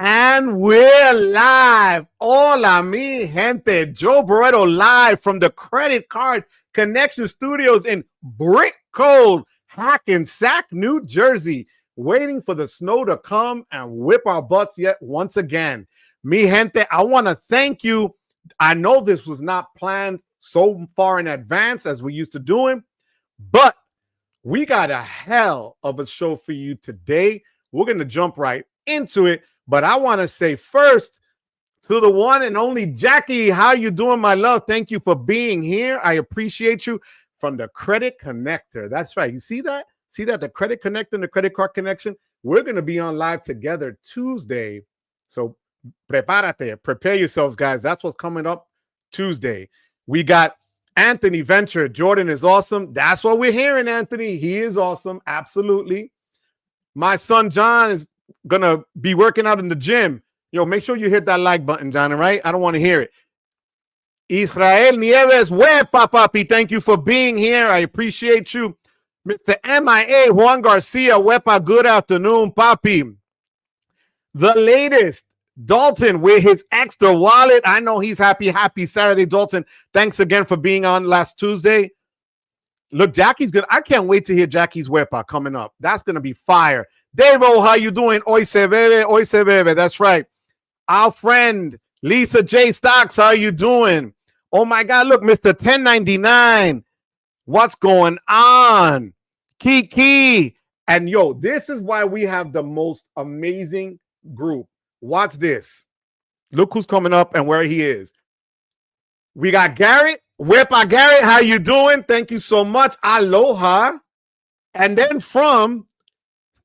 And we're live. Hola, mi gente. Joe Barreto live from the Credit Card Connection Studios in brick cold Hackensack, New Jersey, waiting for the snow to come and whip our butts yet once again. Mi gente, I want to thank you. I know this was not planned so far in advance as we used to doing, but we got a hell of a show for you today. We're going to jump right into it. But I want to say first to the one and only Jackie, how you doing, my love? Thank you for being here. I appreciate you from the Credit Connector. That's right. You see that? See that? The Credit Connector and the Credit Card Connection. We're going to be on live together Tuesday. So prepárate. Prepare yourselves, guys. That's what's coming up Tuesday. We got Anthony Venture. Jordan is awesome. That's what we're hearing, Anthony. He is awesome. Absolutely. My son, John, is gonna be working out in the gym. Yo, make sure you hit that like button, John. All right, I don't want to hear it. Israel Nieves, Wepa, papi, thank you for being here. I appreciate you. Mr. MIA Juan Garcia, Wepa, good afternoon, papi. The latest, Dalton with his Ekster wallet. I know he's happy. Happy Saturday, Dalton. Thanks again for being on last Tuesday. Look, Jackie's good. I can't wait to hear Jackie's Wepa coming up. That's gonna be fire. Devo, how you doing? Hoy se bebe, hoy se bebe. That's right. Our friend Lisa J. Stocks, how you doing? Oh my God, look, Mr. 1099. What's going on? Kiki. And yo, this is why we have the most amazing group. Watch this. Look who's coming up and where he is. We got Garrett. Wepa Garrett, how you doing? Thank you so much. Aloha. And then from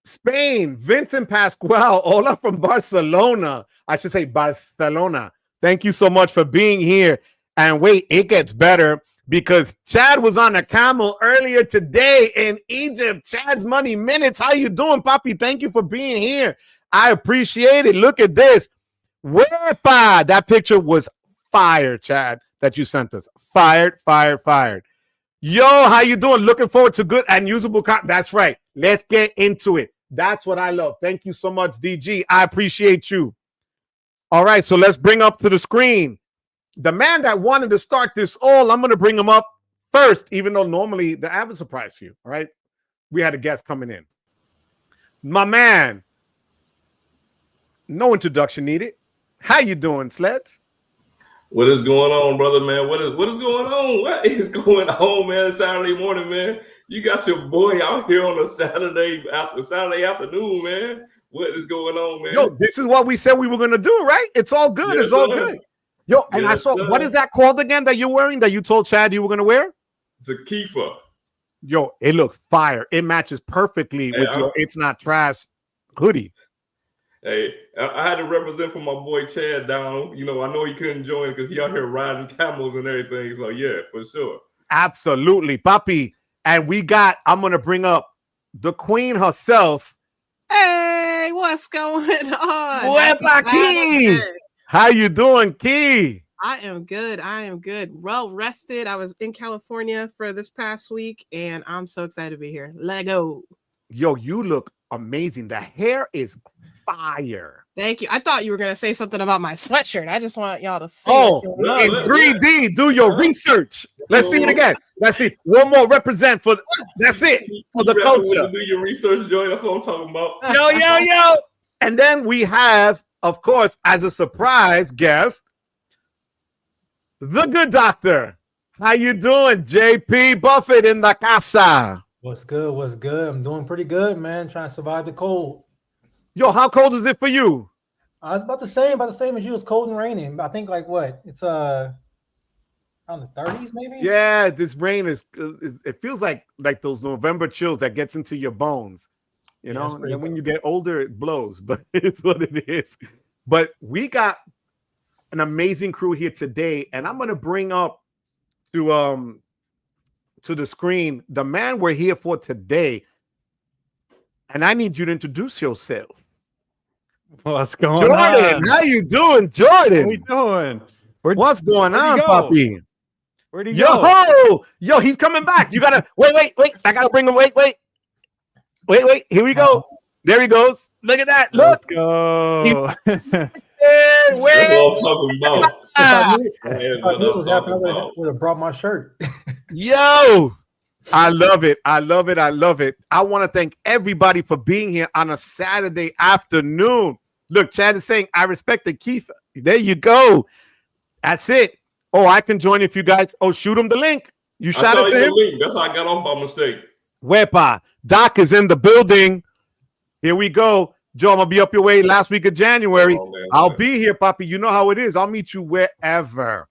Spain, Vincent Pascual, hola from Barcelona. I should say Barcelona. Thank you so much for being here. And wait, it gets better because Chad was on a camel earlier today in Egypt. Chad's Money Minutes. How you doing, Papi? Thank you for being here. I appreciate it. Look at this. Wepa. That picture was fire, Chad, that you sent us. Fired, fired, fired. Yo, how you doing? Looking forward to good and usable content. That's right. Let's get into it. That's what I love. Thank you so much, DG. I appreciate you. All right, so let's bring up to the screen the man that wanted to start this all. I'm going to bring him up first, even though normally I have a surprise for you. All right, we had a guest coming in. My man, no introduction needed. How you doing, Sledge? What is going on, brother, man? What is going on? What is going on, man? Saturday morning, man. You got your boy out here on a Saturday afternoon, man. What is going on, man? Yo, this is what we said we were gonna do, right? It's all good. Yes, it's all sir. good. Yo, and I saw what is that called again that you're wearing that you told Chad you were gonna wear? It's a keeper. Yo, it looks fire. It matches perfectly with your It's Not Trash hoodie. Hey, I had to represent for my boy Chad down. You know, I know he couldn't join because he out here riding camels and everything. So yeah, for sure. Absolutely, Papi. And we got, I'm gonna bring up the queen herself. Hey, what's going on? Wepa Key. How you doing, Key? I am good. I am good. Well rested. I was in California for this past week, and I'm so excited to be here. Lego. Yo, you look amazing. The hair is fire. Thank you. I thought you were gonna say something about my sweatshirt. I just want y'all to see. In 3D, do your research. Let's see it again. Let's see. One more represent for. That's it for the culture. Do your research, Joy. That's what I'm talking about. Yo. And then we have, of course, as a surprise guest, the good doctor. How you doing, JP Buffett in the casa? What's good? What's good? I'm doing pretty good, man. Trying to survive the cold. Yo, how cold is it for you? It's about the same as you. It's cold and raining. I think like what? It's around the 30s, maybe. Yeah, this rain is. It feels like those November chills that gets into your bones. You know, and when you get older, it blows. But it's what it is. But we got an amazing crew here today, and I'm gonna bring up to the screen the man we're here for today, and I need you to introduce yourself. What's going Jordan, on? how you doing, Jordan? How we doing? What's going on, Poppy? Where'd he go? Yo, he's coming back. You gotta wait. I gotta bring him. Wait. Here we go. There he goes. Look at that. Look. Let's go. That's what I'm talking about. If I knew Man, what was what I'm happening, talking I about. would have brought my shirt. Yo, I love it. I want to thank everybody for being here on a Saturday afternoon. Look, Chad is saying, I respect the Keith. There you go. That's it. Oh, I can join if you guys. Oh, shoot him the link. You shot it to him? Link. That's how I got off by mistake. Wepa. Doc is in the building. Here we go. Joe, I'm going to be up your way last week of January. Oh, man, I'll be here, Papi. You know how it is. I'll meet you wherever.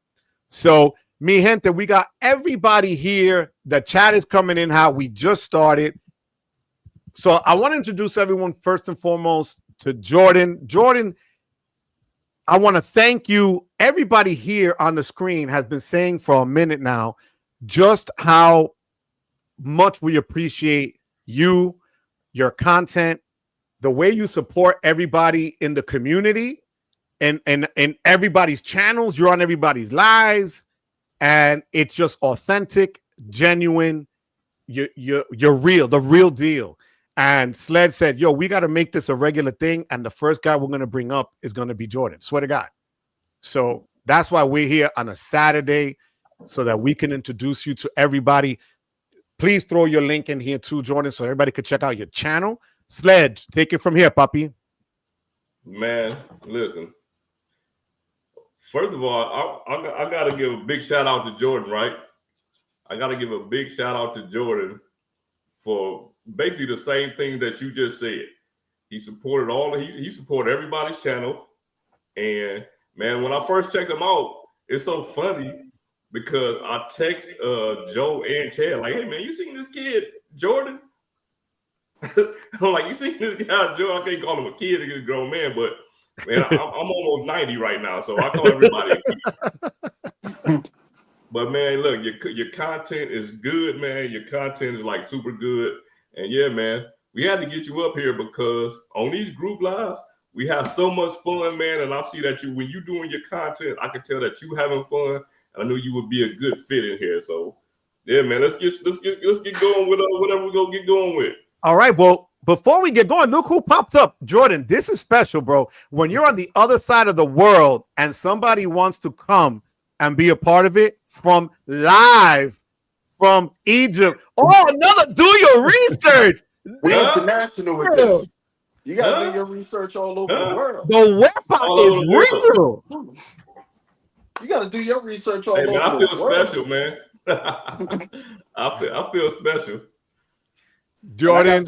So, mi gente, we got everybody here. The chat is coming in how we just started. So I want to introduce everyone first and foremost to Jordan. Jordan, I want to thank you. Everybody here on the screen has been saying for a minute now just how much we appreciate you, your content, the way you support everybody in the community and everybody's channels. You're on everybody's lives, and it's just authentic, genuine. You're real, the real deal. And Sled said, yo, we got to make this a regular thing. And the first guy we're going to bring up is going to be Jordan. Swear to God. So that's why we're here on a Saturday, so that we can introduce you to everybody. Please throw your link in here too, Jordan, so everybody could check out your channel. Sledge, take it from here, Papi. Man, listen. First of all, I got to give a big shout out to Jordan, right? I got to give a big shout out to Jordan for basically the same thing that you just said. He supported he supported everybody's channel. And man, when I first checked him out, it's so funny because I text Joe and Chad like, hey man, you seen this kid, Jordan? I'm like, you seen this guy, Joe? I can't call him a kid, he's a grown man, but man, I'm almost 90 right now, so I call everybody a kid. But man, look, your content is good, man. Your content is like super good. And yeah, man, we had to get you up here because on these group lives, we have so much fun, man. And I see that when you doing your content, I can tell that you having fun. And I knew you would be a good fit in here. So yeah, man, let's get going with whatever we're gonna get going with. All right, well, before we get going, look who popped up. Jordan, this is special, bro. When you're on the other side of the world and somebody wants to come and be a part of it from live from Egypt. Oh, another, do your research. We're international with this. You gotta do your research all over the world. The website is real. You gotta do your research all over man, I feel the world. special, man. I feel special. Jordan,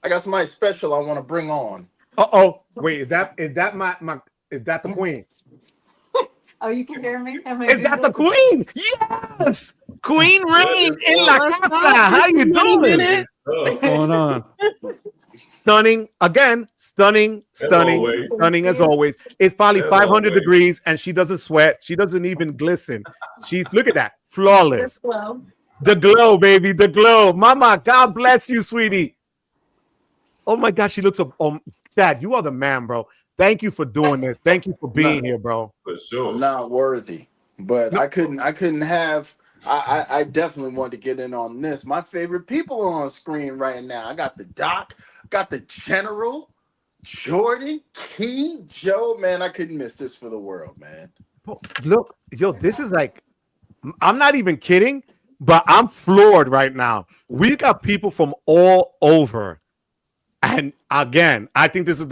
I got somebody special I want to bring on. Wait, is that my is that the queen? Oh, you can hear me? Is that the queen? Yes, Queen Rain in la casa. How you doing? What's going on? Stunning again, stunning as always. It's probably 500 degrees, and she doesn't sweat. She doesn't even glisten. Look at that, flawless. The glow, baby, the glow. Mama, God bless you, sweetie. Oh my gosh, she looks up. Chad, you are the man, bro. Thank you for doing this. Thank you for being here, bro. For sure. I'm not worthy, but I couldn't have. I definitely want to get in on this. My favorite people are on screen right now. I got the Doc, got the General, Jordan, Key, Joe. Man, I couldn't miss this for the world, man. Look, yo, this is like, I'm not even kidding, but I'm floored right now. We got people from all over. And again, I think this is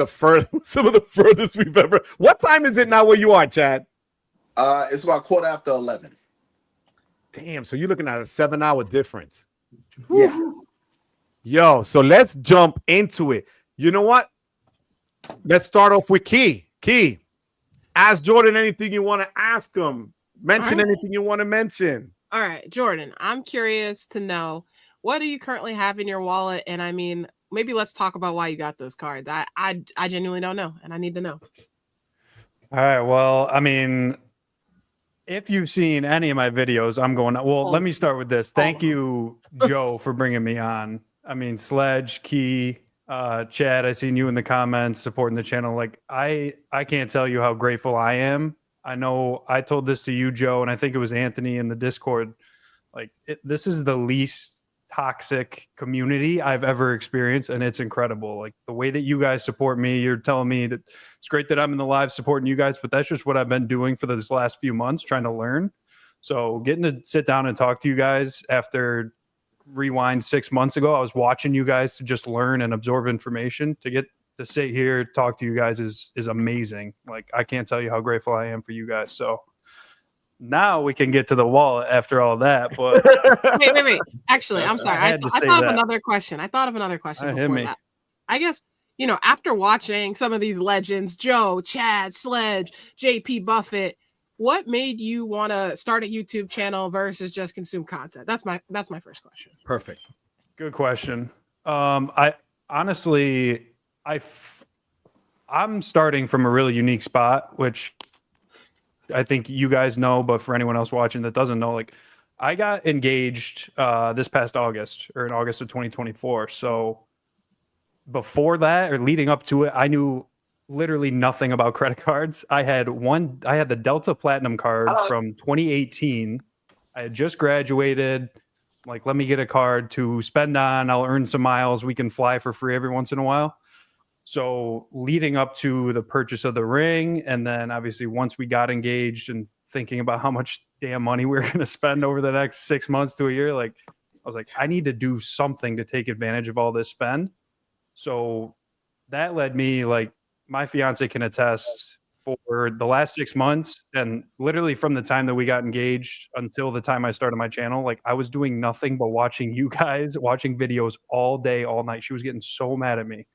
some of the furthest we've ever. What time is it now where you are, Chad? It's about 11:15. Damn, so you're looking at a 7-hour difference. Yeah. Yo, so let's jump into it. You know what? Let's start off with Key. Key, ask Jordan anything you want to ask him. Mention anything you want to mention. All right, Jordan, I'm curious to know, what do you currently have in your wallet? And I mean, maybe let's talk about why you got those cards. I genuinely don't know, and I need to know. All right. Well, I mean, if you've seen any of my videos, I'm going. Well, let me start with this. Thank you, Joe, for bringing me on. I mean, Sledge, Key, Chad. I seen you in the comments supporting the channel. Like, I can't tell you how grateful I am. I know I told this to you, Joe, and I think it was Anthony in the Discord. Like, this is the least toxic community I've ever experienced, and it's incredible. Like, the way that you guys support me, you're telling me that it's great that I'm in the live supporting you guys, but that's just what I've been doing for this last few months, trying to learn. So getting to sit down and talk to you guys after rewind 6 months ago, I was watching you guys to just learn and absorb information. To get to sit here, talk to you guys is amazing. Like, I can't tell you how grateful I am for you guys. So now we can get to the wallet after all that. But wait. Actually, I'm sorry. I thought of another question. Before that. I guess, after watching some of these legends, Joe, Chad, Sledge, JP Buffett, what made you want to start a YouTube channel versus just consume content? That's my first question. Perfect. Good question. I honestly, I'm starting from a really unique spot, which I think you guys know, but for anyone else watching that doesn't know, like, I got engaged this past August, or in August of 2024. So before that, or leading up to it, I knew literally nothing about credit cards. I had the Delta Platinum card from 2018. I had just graduated. Like, let me get a card to spend on. I'll earn some miles. We can fly for free every once in a while. So leading up to the purchase of the ring, and then obviously once we got engaged and thinking about how much damn money we were going to spend over the next 6 months to a year, like, I was like, I need to do something to take advantage of all this spend. So that led me, like, my fiance can attest, for the last 6 months, and literally from the time that we got engaged until the time I started my channel, like, I was doing nothing but watching you guys, watching videos all day, all night. She was getting so mad at me.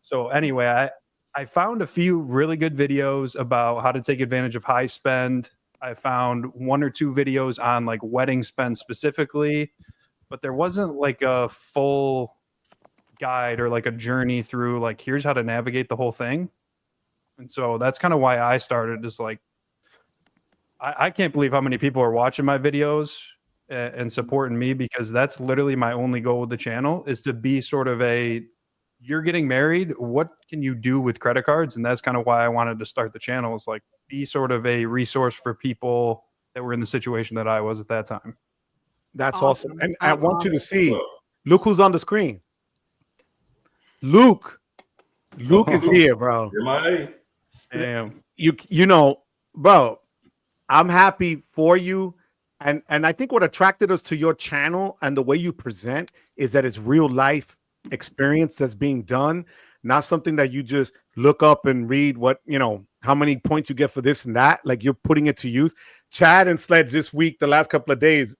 So anyway, I found a few really good videos about how to take advantage of high spend. I found 1 or 2 videos on, like, wedding spend specifically, but there wasn't like a full guide or like a journey through, like, here's how to navigate the whole thing. And so that's kind of why I started. Is like, I can't believe how many people are watching my videos and supporting me, because that's literally my only goal with the channel, is to be sort of you're getting married, what can you do with credit cards? And that's kind of why I wanted to start the channel, is like, be sort of a resource for people that were in the situation that I was at that time. That's awesome. And I want you to see, look who's on the screen. Luke is here, bro. Am I? Damn. You know, bro, I'm happy for you. And I think what attracted us to your channel and the way you present is that it's real life experience that's being done, not something that you just look up and read what, how many points you get for this and that. Like, you're putting it to use. Chad and Sledge this week, the last couple of days,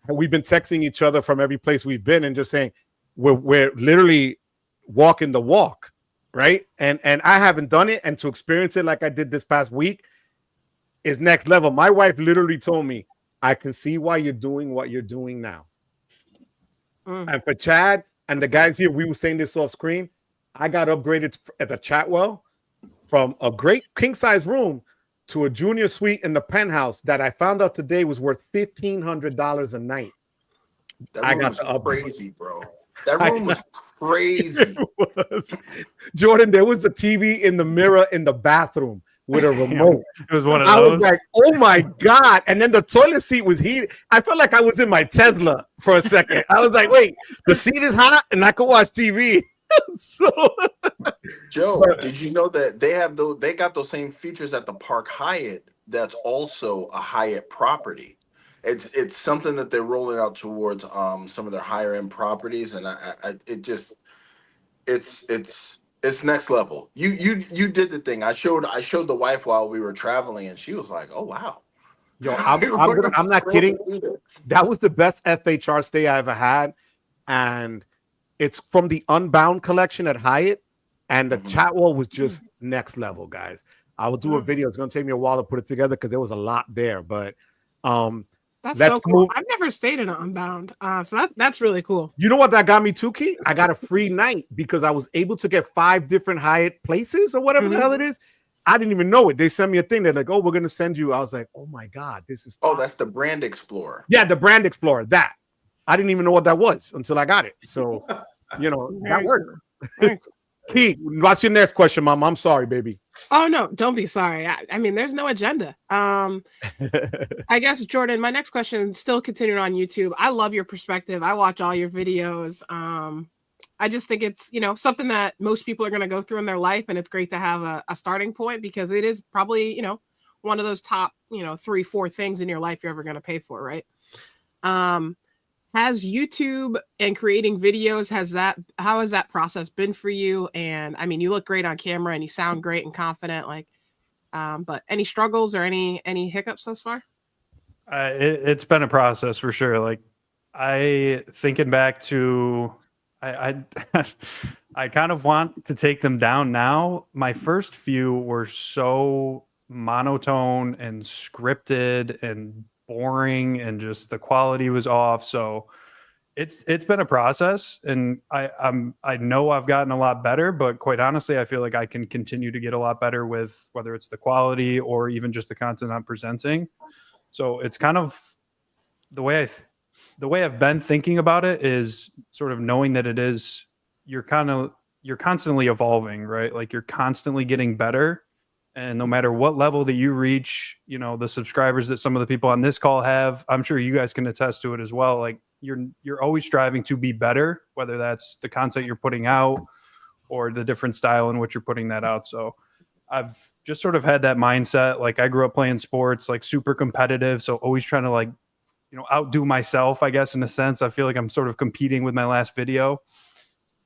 we've been texting each other from every place we've been and just saying we're literally walking the walk, right? And I haven't done it, and to experience it like I did this past week is next level. My wife literally told me, I can see why you're doing what you're doing now. And for Chad and the guys here, we were saying this off screen, I got upgraded at the Chatwell from a great king size room to a junior suite in the penthouse that I found out today was worth $1,500 a night. That room was crazy, bro. That room was crazy. Jordan, there was a TV in the mirror in the bathroom with a remote. It was one of I those. was like, oh my God. And then the toilet seat was heated. I felt like I was in my Tesla for a second. I was like, wait, the seat is hot and I could watch TV. So Joe, did you know that they got those same features at the Park Hyatt that's also a Hyatt property? It's something that they're rolling out towards some of their higher end properties, and it's next level. You did the thing. I showed the wife while we were traveling, and she was like, "Oh wow." Yo, I'm not kidding. That was the best FHR stay I ever had, and it's from the Unbound collection at Hyatt, and the Chatwell was just next level, guys. I will do a video. It's gonna take me a while to put it together because there was a lot there, but that's so cool. I've never stayed in an Unbound, so that's really cool. You know what that got me too, Key? I got a free night because I was able to get 5 different Hyatt places or whatever the hell it is. I didn't even know it. They sent me a thing. They're like, "Oh, we're gonna send you." I was like, "Oh my god, this is." Oh, that's the Brand Explorer. Yeah, the Brand Explorer. That I didn't even know what that was until I got it. So, that worked. Key, what's your next question, Mom? I'm sorry, baby. Oh no, don't be sorry. I mean, there's no agenda. I guess Jordan, my next question, still continuing on YouTube. I love your perspective. I watch all your videos. I just think it's something that most people are going to go through in their life, and it's great to have a starting point because it is probably one of those top 3-4 things in your life you're ever going to pay for, right? Has YouTube and creating videos, how has that process been for you? And I mean, you look great on camera and you sound great and confident, but any struggles or any hiccups thus far? It's been a process for sure. Like thinking back to, I kind of want to take them down now. My first few were so monotone and scripted and boring, and just the quality was off. So it's been a process, and I know I've gotten a lot better, but quite honestly, I feel like I can continue to get a lot better with whether it's the quality or even just the content I'm presenting. So it's kind of the way I've been thinking about it is sort of knowing that you're constantly evolving, right? Like you're constantly getting better. And no matter what level that you reach, the subscribers that some of the people on this call have, I'm sure you guys can attest to it as well. Like you're always striving to be better, whether that's the content you're putting out or the different style in which you're putting that out. So I've just sort of had that mindset. Like I grew up playing sports, like super competitive. So always trying to outdo myself, I guess, in a sense. I feel like I'm sort of competing with my last video.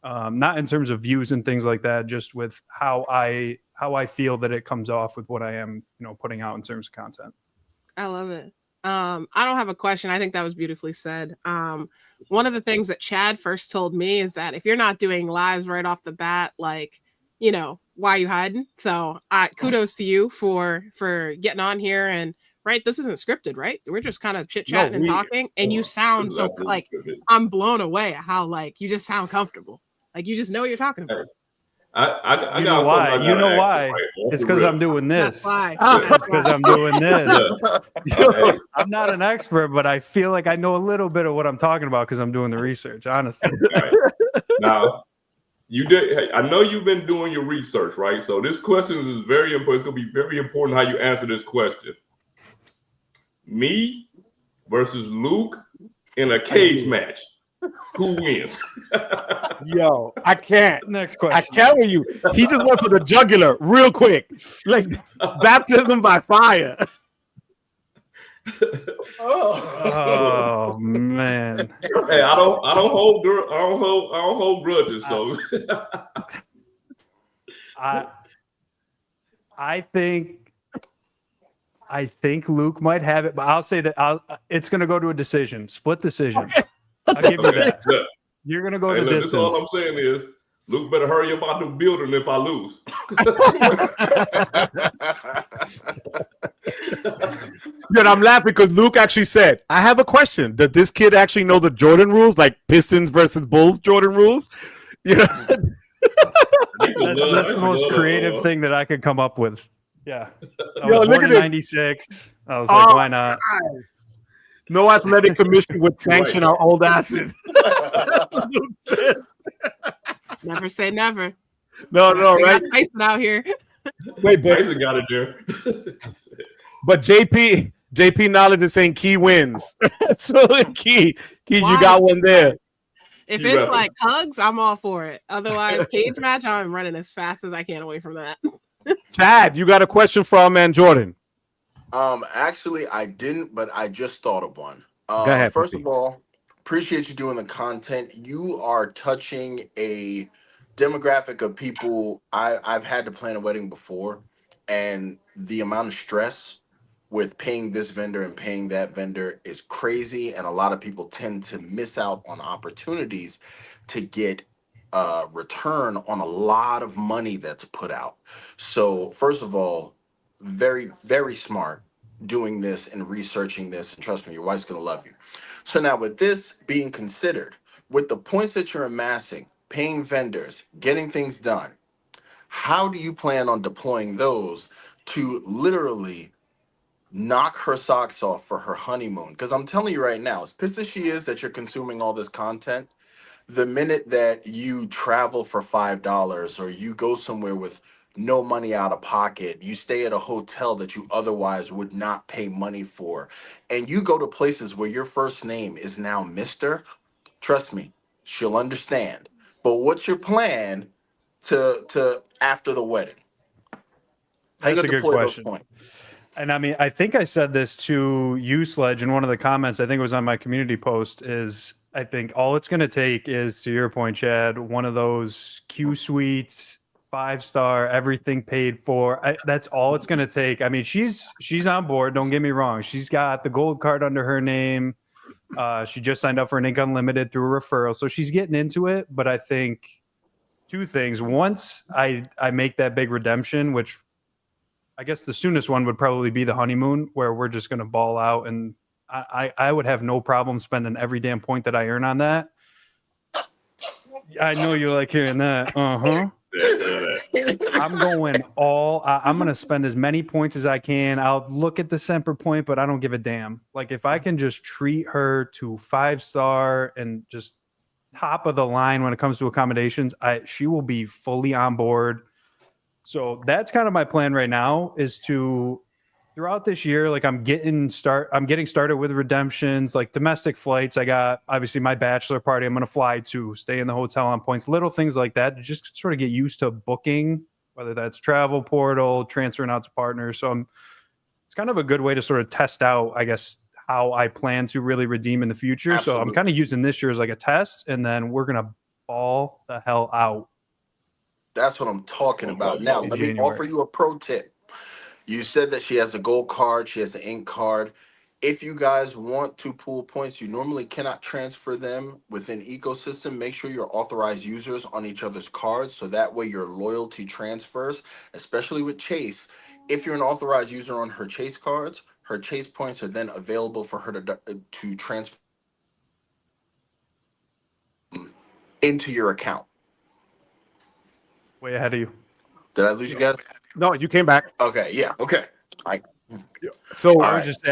Not in terms of views and things like that, just with how I feel that it comes off with what I am, putting out in terms of content. I love it. I don't have a question. I think that was beautifully said. One of the things that Chad first told me is that if you're not doing lives right off the bat, why are you hiding? So kudos to you for getting on here. And right, this isn't scripted, right? We're just kind of chit-chatting and talking, and you sound so I'm blown away at how you just sound comfortable. Like you just know what you're talking about. I you know why? You know why? It's because I'm doing this. That's why. It's because I'm doing this. I'm not an expert, but I feel like I know a little bit of what I'm talking about because I'm doing the research, honestly. Right. Now, I know you've been doing your research, right? So this question is very important. It's going to be very important how you answer this question. Me versus Luke in a cage match. Who wins? Yo, I can't. Next question. I can't with you. He just went for the jugular real quick, like baptism by fire. Oh man. Hey, I don't hold grudges. So I think Luke might have it, but I'll say that it's going to go to a decision, split decision. Okay. I'll give you that. Yeah. You're going to go the distance. All I'm saying is, Luke better hurry up out the building if I lose. Dude, I'm laughing because Luke actually said, I have a question. Does this kid actually know the Jordan rules, like Pistons versus Bulls Jordan rules? That's the most creative thing that I could come up with. Yeah. I was born in 96. I was like, why not? God. No athletic commission would sanction our old asses. Never say never. No, right? Tyson out here. Wait, but Tyson got it there. But JP knowledge is saying Key wins. So Key, you got one there. If it's like hugs, I'm all for it. Otherwise, cage match, I'm running as fast as I can away from that. Chad, you got a question for our man Jordan? Actually, I didn't, but I just thought of one. Go ahead. First of all, appreciate you doing the content. You are touching a demographic of people. I've had to plan a wedding before, and the amount of stress with paying this vendor and paying that vendor is crazy, and a lot of people tend to miss out on opportunities to get return on a lot of money that's put out. So first of all, very, very smart doing this and researching this, and trust me, your wife's gonna love you. So now with this being considered, with the points that you're amassing, paying vendors, getting things done, How do you plan on deploying those to literally knock her socks off for her honeymoon? Because I'm telling you right now, as pissed as she is that you're consuming all this content, the minute that you travel for $5 or you go somewhere with no money out of pocket, you stay at a hotel that you otherwise would not pay money for, and you go to places where your first name is now Mr., trust me, she'll understand. But what's your plan to after the wedding? How you That's a gonna good deploy those question. points? And I mean, I think I said this to you, Sledge, in one of the comments. I think it was on my community post. Is I think all it's going to take is, to your point, Chad, one of those Q suites, 5-star, everything paid for. That's all it's going to take. I mean, she's on board. Don't get me wrong. She's got the gold card under her name. She just signed up for an Ink Unlimited through a referral, so she's getting into it. But I think two things. Once I make that big redemption, which I guess the soonest one would probably be the honeymoon, where we're just going to ball out, and I would have no problem spending every damn point that I earn on that. I know you like hearing that. I'm going I'm going to spend as many points as I can. I'll look at the Semper point, but I don't give a damn. Like, if I can just treat her to 5-star and just top of the line when it comes to accommodations, she will be fully on board. So that's kind of my plan right now, is to, throughout this year, like I'm getting started with redemptions, like domestic flights. I got obviously my bachelor party I'm going to fly to, stay in the hotel on points, little things like that to just sort of get used to booking, whether that's travel portal, transferring out to partners. So it's kind of a good way to sort of test out, I guess, how I plan to really redeem in the future. Absolutely. So I'm kind of using this year as like a test, and then we're going to ball the hell out. That's what I'm talking about. Now, let me offer you a pro tip. You said that she has a gold card, she has the ink card. If you guys want to pool points, you normally cannot transfer them within ecosystem. Make sure you're authorized users on each other's cards, so that way your loyalty transfers, especially with Chase. If you're an authorized user on her Chase cards, her Chase points are then available for her to transfer into your account. Way ahead of you. Did I lose you guys? No, you came back. Okay, yeah, okay. So I was just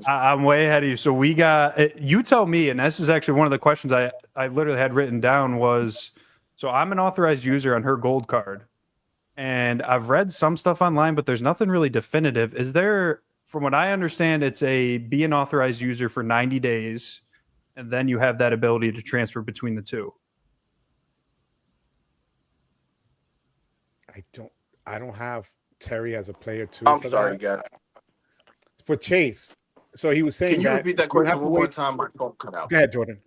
I'm way ahead of you. So we got, you tell me, and this is actually one of the questions I literally had written down was, so I'm an authorized user on her gold card, and I've read some stuff online, but there's nothing really definitive. Is there, from what I understand, it's be an authorized user for 90 days, and then you have that ability to transfer between the two. I don't have Terry as a player too. I'm sorry, guys. For Chase, so he was saying, can you repeat that question one more time? My phone cut out. Go ahead, Jordan.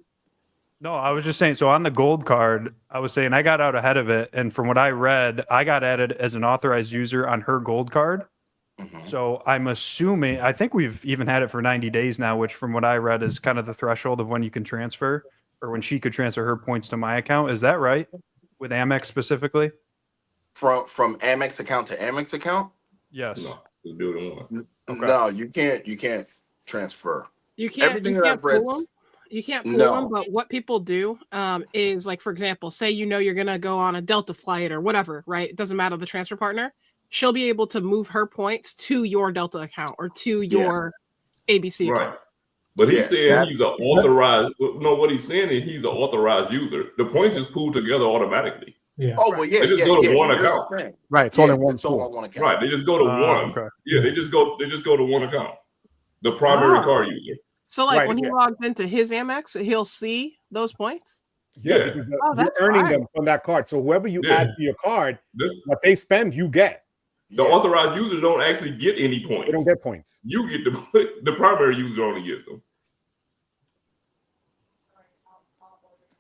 No, I was just saying, so on the gold card, I was saying I got out ahead of it, and from what I read, I got added as an authorized user on her gold card. Mm-hmm. So I'm assuming, I think we've even had it for 90 days now, which from what I read is kind of the threshold of when you can transfer, or when she could transfer her points to my account. Is that right? With Amex specifically? From Amex account to Amex account? Yes. No, just do it in one. Okay. No, you can't transfer. You can't. Everything you can't pull them. You can't pull them. But what people do is, like, for example, say you're gonna go on a Delta flight or whatever, right? It doesn't matter the transfer partner. She'll be able to move her points to your Delta account or to your ABC account. Right. But he's saying he's an authorized. No, what he's saying is he's an authorized user. The points is pooled together automatically. Yeah. Oh, well, yeah. They just go to one account. Right. It's all in one account. Right. They just go to one. Okay. Yeah. They just go to one account. The primary card user. So, like, when he logs into his Amex, he'll see those points. Yeah. Because you're earning them from that card. So whoever you add to your card, what they spend, you get. The authorized users don't actually get any points. They don't get points. You get the primary user only gets them.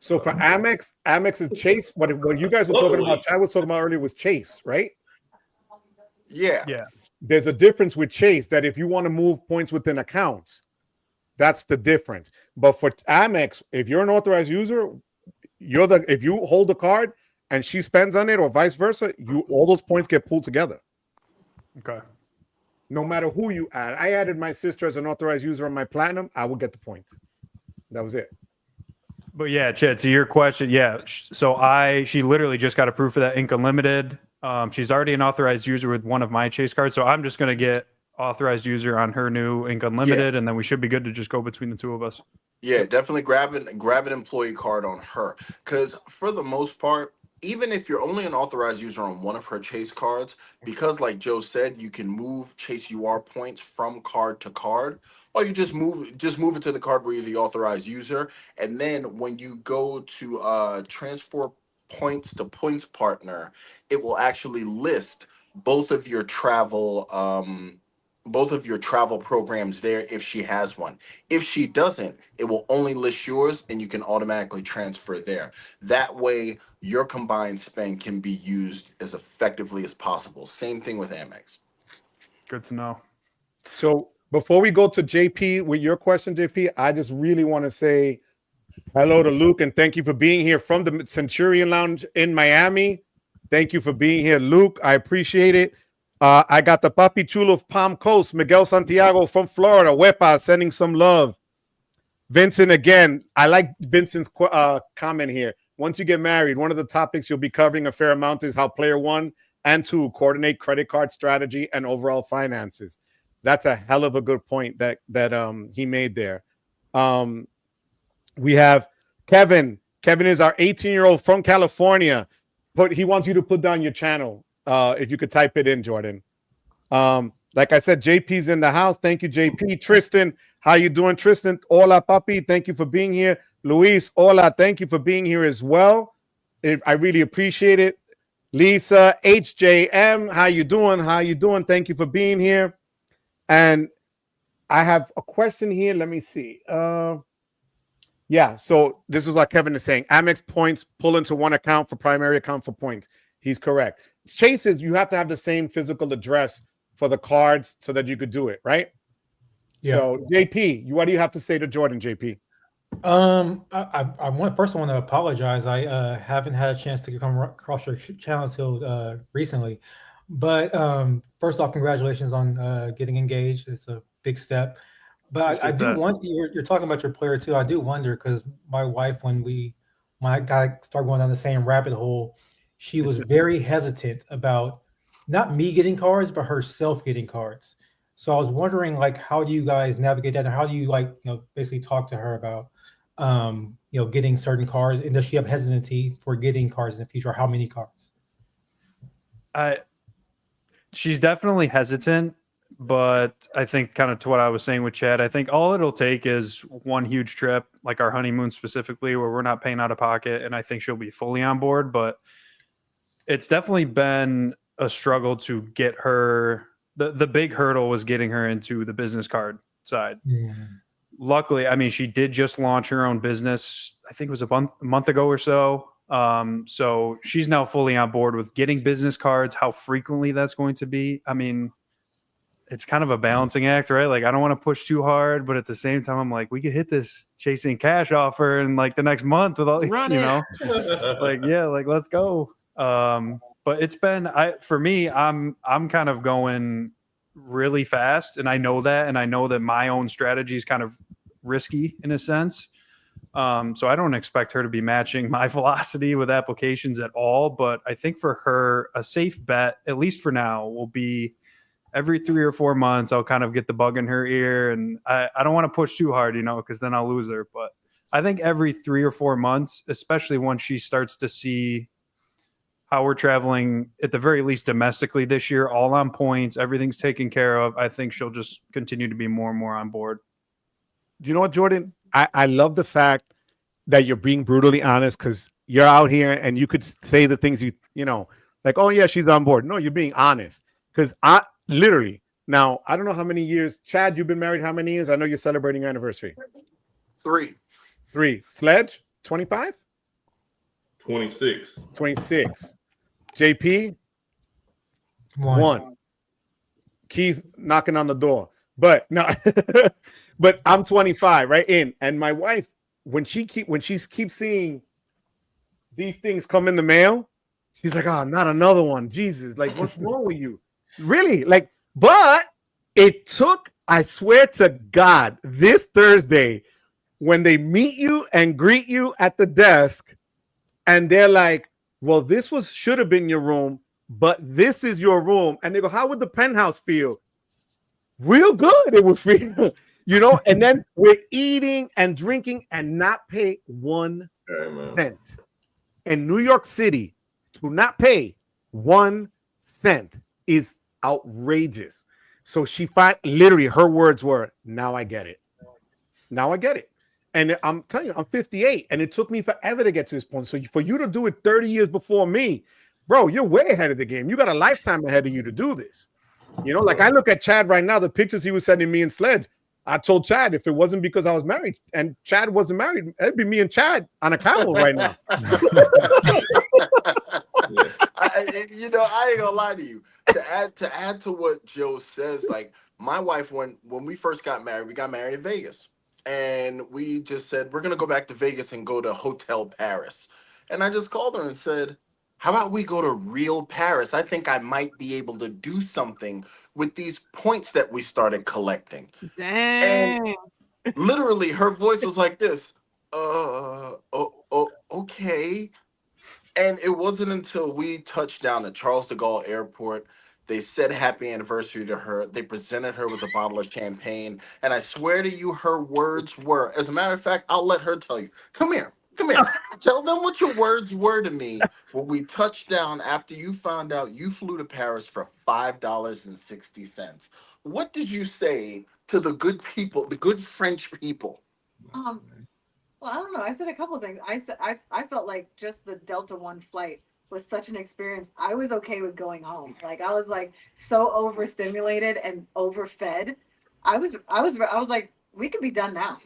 So for Amex is Chase. What you guys were talking about, Chad was talking about earlier, was Chase, right? Yeah. Yeah. There's a difference with Chase that if you want to move points within accounts, that's the difference. But for Amex, if you're an authorized user, if you hold the card and she spends on it or vice versa, all those points get pulled together. Okay. No matter who you add. I added my sister as an authorized user on my platinum, I will get the points. That was it. But yeah, Chad, to your question, yeah. So she literally just got approved for that Ink Unlimited. She's already an authorized user with one of my Chase cards, so I'm just going to get authorized user on her new Ink Unlimited, and then we should be good to just go between the two of us. Yeah, definitely grab an employee card on her, because for the most part, even if you're only an authorized user on one of her Chase cards, because like Joe said, you can move Chase UR points from card to card, or you just move it to the card where you're the authorized user, and then when you go to transfer points to points partner, it will actually list both of your travel programs there if she has one. If she doesn't, it will only list yours and you can automatically transfer there. That way your combined spend can be used as effectively as possible. Same thing with Amex. Good to know. So before we go to JP with your question, JP, I just really want to say hello to Luke and thank you for being here from the Centurion Lounge in Miami. Thank you for being here, Luke. I appreciate it. I got the Papi Chulo of Palm Coast, Miguel Santiago from Florida, Wepa, sending some love. Vincent, again, I like Vincent's comment here. Once you get married, one of the topics you'll be covering a fair amount is how player 1 and 2 coordinate credit card strategy and overall finances. That's a hell of a good point that he made there. We have Kevin. Kevin is our 18-year-old from California. He wants you to put down your channel. If you could type it in, Jordan. Like I said, JP's in the house. Thank you, JP. Tristan, how you doing, Tristan? Hola, papi. Thank you for being here. Luis, hola. Thank you for being here as well. I really appreciate it. Lisa, HJM, how you doing? How you doing? Thank you for being here. And I have a question here. Let me see. Yeah, so this is what Kevin is saying. Amex points pull into one account for primary account for points. He's correct. Chases, you have to have the same physical address for the cards so that you could do it, right? Yeah. So JP, what do you have to say to Jordan, JP? I want to apologize. I haven't had a chance to come across your channel until recently. But first off, congratulations on getting engaged. It's a big step. But I do want you're talking about your player too. I do wonder because my wife, when I started going down the same rabbit hole, she was very hesitant about not me getting cards, but herself getting cards. So I was wondering, like, how do you guys navigate that? And how do you basically talk to her about, getting certain cards? And does she have hesitancy for getting cards in the future? Or how many cards? She's definitely hesitant, but I think kind of to what I was saying with Chad, I think all it'll take is one huge trip, like our honeymoon specifically, where we're not paying out of pocket. And I think she'll be fully on board, but it's definitely been a struggle to get her. The big hurdle was getting her into the business card side. Yeah. Luckily, I mean, she did just launch her own business. I think it was a month ago or so. So she's now fully on board with getting business cards. How frequently that's going to be, I mean, it's kind of a balancing act, right? Like, I don't want to push too hard, but at the same time, I'm like, we could hit this chasing cash offer in like the next month with all these, like, yeah, like, let's go. But it's been, for me, I'm kind of going really fast, and I know that my own strategy is kind of risky in a sense. So I don't expect her to be matching my velocity with applications at all. But I think for her, a safe bet, at least for now, will be every 3 or 4 months, I'll kind of get the bug in her ear, and I don't want to push too hard, because then I'll lose her. But I think every 3 or 4 months, especially once she starts to see how we're traveling, at the very least domestically this year, all on points, everything's taken care of, I think she'll just continue to be more and more on board. Do you know what, Jordan? I love the fact that you're being brutally honest, because you're out here and you could say the things like, oh yeah, she's on board. No, you're being honest. Because I literally, now, I don't know how many years. Chad, you've been married how many years? I know you're celebrating your anniversary. 3. Sledge, 25? 26. 26. JP, 1. Keys knocking on the door. But no, but I'm 25, right? And my wife, when she keeps seeing these things come in the mail, she's like, oh, not another one. Jesus, like, what's wrong with you? Really? Like, but it took, I swear to God, this Thursday, when they meet you and greet you at the desk, and they're like, well, this should have been your room, but this is your room. And they go, how would the penthouse feel? Real good. It would feel, you know, and then we're eating and drinking and not pay 1 cent. In New York City, to not pay 1 cent is outrageous. So she literally, her words were, now I get it. Now I get it. And I'm telling you, I'm 58, and it took me forever to get to this point. So for you to do it 30 years before me, bro, you're way ahead of the game. You got a lifetime ahead of you to do this. You know, like I look at Chad right now, the pictures he was sending me and Sledge. I told Chad if it wasn't because I was married and Chad wasn't married, it'd be me and Chad on a camel right now. You know, I ain't gonna lie to you. To add to what Joe says, like my wife, when we first got married, we got married in Vegas. And we just said, we're going to go back to Vegas and go to Hotel Paris. And I just called her and said, how about we go to real Paris? I think I might be able to do something with these points that we started collecting. Dang. And literally, her voice was like this. Okay. And it wasn't until we touched down at Charles de Gaulle Airport. They said happy anniversary to her. They presented her with a bottle of champagne. And I swear to you, her words were, as a matter of fact, I'll let her tell you. Come here. Tell them what your words were to me when we touched down after you found out you flew to Paris for $5.60. What did you say to the good people, the good French people? Well, I don't know. I said a couple of things. I said I felt like just the Delta One flight was such an experience. I was okay with going home. Like I was like so overstimulated and overfed. I was like, we could be done now.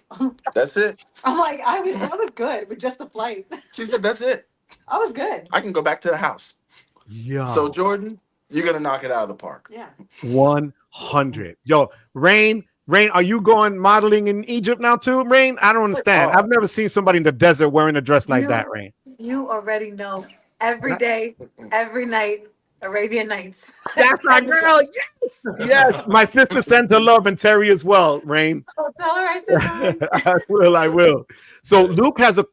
That's it. I'm like, I was good with just a flight. She said, that's it. I was good. I can go back to the house. Yeah. So Jordan, you're gonna knock it out of the park. Yeah. 100. Yo, Rain, are you going modeling in Egypt now too, Rain? I don't understand. I've never seen somebody in the desert wearing a dress like that, Rain. You already know. Every day, every night, Arabian Nights. That's my girl. Yes. Yes. My sister sends her love, and Terry as well, Rain. Oh, tell her I said hi. I will. So Luke has a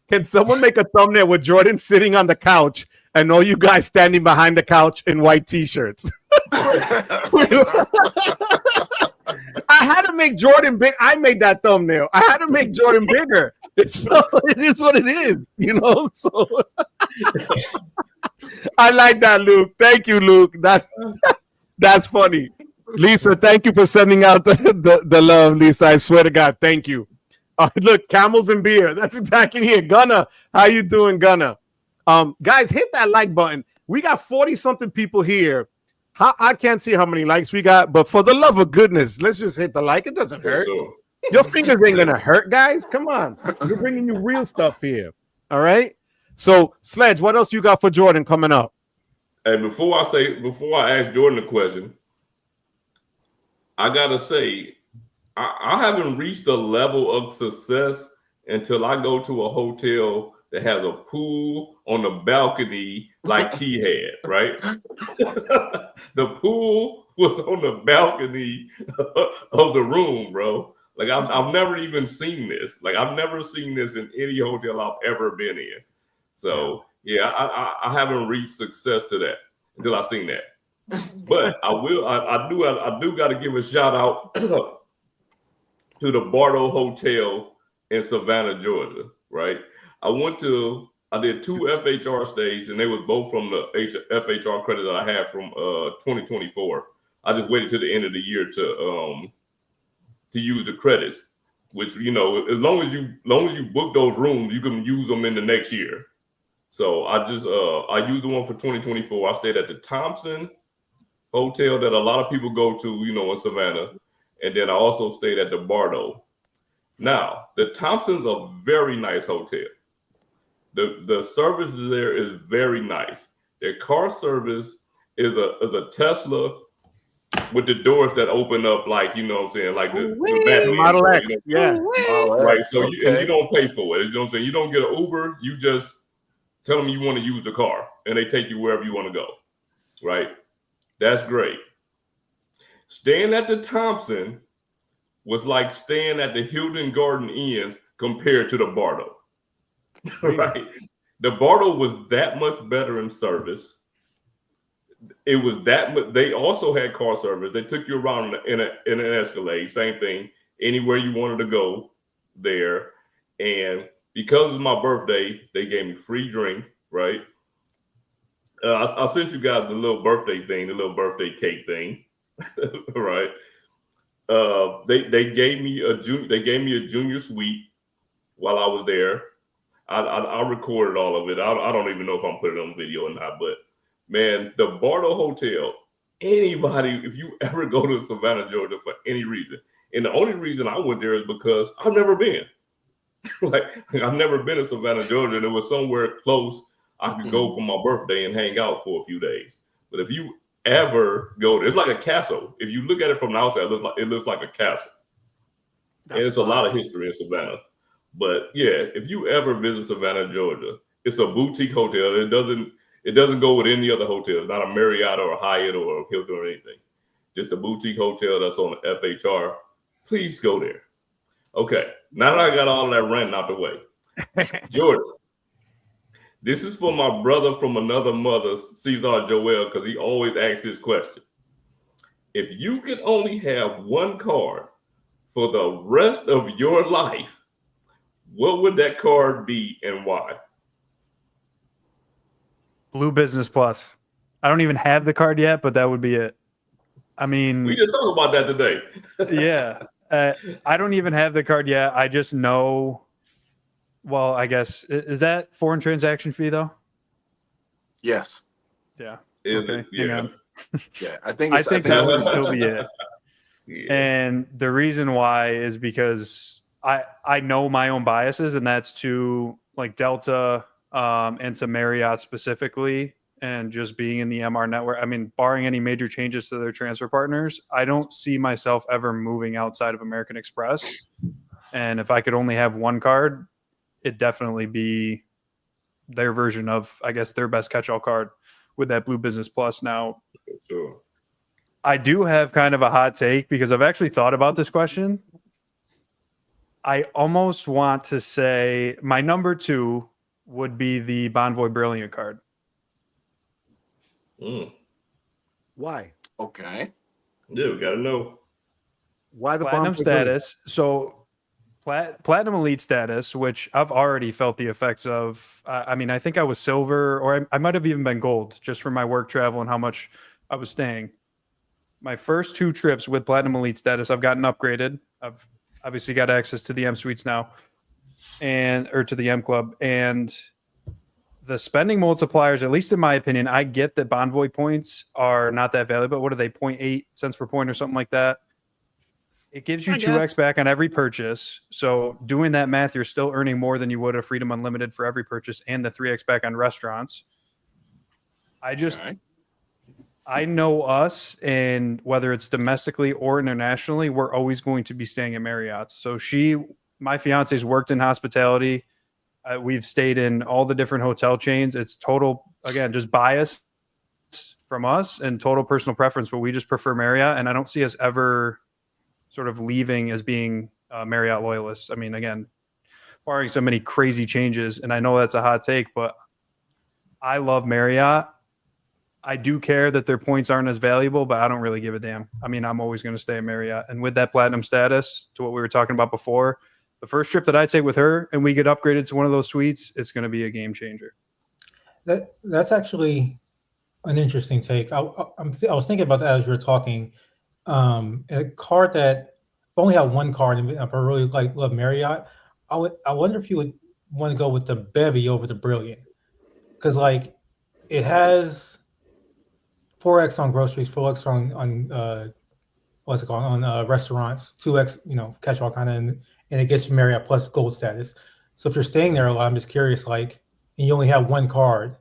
can someone make a thumbnail with Jordan sitting on the couch and all you guys standing behind the couch in white t-shirts? I had to make Jordan big. I made that thumbnail. I had to make Jordan bigger. So it is what it is, you know. So I like that, Luke. Thank you, Luke. That's funny. Lisa, thank you for sending out the love, Lisa. I swear to God, thank you. Look, camels and beer. That's exactly it. Gunna, how you doing, Gunna? Guys, hit that like button. We got 40-something people here. I can't see how many likes we got, but for the love of goodness, let's just hit the like. It doesn't hurt. Your fingers ain't gonna hurt, guys. Come on. We're bringing you real stuff here. All right. So, Sledge, what else you got for Jordan coming up? Hey, before I ask Jordan a question, I gotta say, I haven't reached a level of success until I go to a hotel that has a pool on the balcony like he had, right? The pool was on the balcony of the room, bro. Like I've never even seen this. Like I've never seen this in any hotel I've ever been in. So yeah, I haven't reached success to that until I seen that. But I will. I do got to give a shout out to the Bardo Hotel in Savannah, Georgia. Right. I did 2 FHR stays, and they were both from the FHR credit that I had from 2024. I just waited till the end of the year to use the credits, which, you know, as long as you book those rooms, you can use them in the next year. So I used the one for 2024. I stayed at the Thompson Hotel that a lot of people go to, you know, in Savannah, and then I also stayed at the Bardo. Now, the Thompson's a very nice hotel. The service there is very nice. Their car service is a Tesla with the doors that open up, like, you know what I'm saying, like the Batman Model X, you know? yeah. Right. So you don't pay for it. You know what I'm saying? You don't get an Uber. You just tell them you want to use the car, and they take you wherever you want to go. Right. That's great. Staying at the Thompson was like staying at the Hilton Garden Inns compared to the Bardo. Right. The Bartle was that much better in service. It was that much. They also had car service. They took you around in an Escalade. Same thing. Anywhere you wanted to go there. And because it was my birthday, they gave me free drink, right? I sent you guys the little birthday thing, the little birthday cake thing, right? They gave me a junior suite while I was there. I recorded all of it. I don't even know if I'm putting it on video or not, but man, the Bartle Hotel, anybody, if you ever go to Savannah, Georgia for any reason, and the only reason I went there is because I've never been. like I've never been to Savannah, Georgia, and it was somewhere close I could go for my birthday and hang out for a few days. But if you ever go there, it's like a castle. If you look at it from the outside, it looks like a castle. And it's a lot of history in Savannah. But yeah, if you ever visit Savannah, Georgia, it's a boutique hotel. It doesn't go with any other hotel. It's not a Marriott or a Hyatt or a Hilton or anything. Just a boutique hotel that's on the FHR. Please go there. Okay, now that I got all that ranting out the way, Jordan, this is for my brother from another mother, Cesar Joel, because he always asks this question. If you could only have one card for the rest of your life, what would that card be and why? Blue Business Plus. I don't even have the card yet, but that would be it. I mean, we just talked about that today. Yeah. I don't even have the card yet. I just know. Well, I guess, is that foreign transaction fee though? Yes. Yeah. Okay. Yeah. Yeah. I think that would still be it. Yeah. And the reason why is because I know my own biases, and that's to like Delta and to Marriott specifically, and just being in the MR network. I mean, barring any major changes to their transfer partners, I don't see myself ever moving outside of American Express. And if I could only have one card, it'd definitely be their version of, I guess, their best catch-all card with that Blue Business Plus. Now, sure. I do have kind of a hot take because I've actually thought about this question. I almost want to say my number 2 would be the Bonvoy Brilliant card. Why? Okay. Yeah, we gotta know. Why the Platinum status? So Platinum Elite status, which I've already felt the effects of. I mean, I think I was silver, or I might have even been gold, just for my work travel and how much I was staying. My first 2 trips with Platinum Elite status, I've gotten upgraded. I've obviously got access to the M Suites now, or to the M Club, and the spending multipliers, at least in my opinion, I get that Bonvoy points are not that valuable. What are they, 0.8 cents per point or something like that? It gives you 2x back on every purchase. So doing that math, you're still earning more than you would a Freedom Unlimited for every purchase, and the 3x back on restaurants. I know us, and whether it's domestically or internationally, we're always going to be staying at Marriott's. So my fiance's worked in hospitality. We've stayed in all the different hotel chains. It's total, again, just bias from us and total personal preference, but we just prefer Marriott, and I don't see us ever sort of leaving as being Marriott loyalists. I mean, again, barring so many crazy changes, and I know that's a hot take, but I love Marriott. I do care that their points aren't as valuable, but I don't really give a damn. I mean, I'm always going to stay at Marriott. And with that platinum status, to what we were talking about before, the first trip that I take with her and we get upgraded to one of those suites, it's going to be a game changer. That's actually an interesting take. I was thinking about that as you were talking. A card that only have one card, and if I really love Marriott, I wonder if you would want to go with the Bevy over the Brilliant, because it has 4x on groceries, 4x on what's it called, on restaurants, 2x catch all kind of, and it gets you Marriott plus gold status. So if you're staying there a lot, I'm just curious, and you only have one card,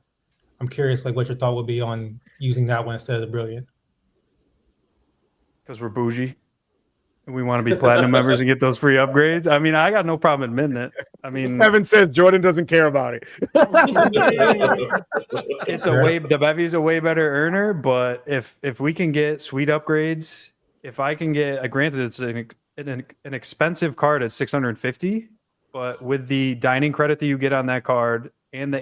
I'm curious what your thought would be on using that one instead of the Brilliant. Because we're bougie and we want to be platinum members and get those free upgrades. I mean, I got no problem admitting it. I mean, Kevin says Jordan doesn't care about it. The Bevy's a way better earner, but if we can get suite upgrades, if I can get, granted it's an expensive card at $650, but with the dining credit that you get on that card and the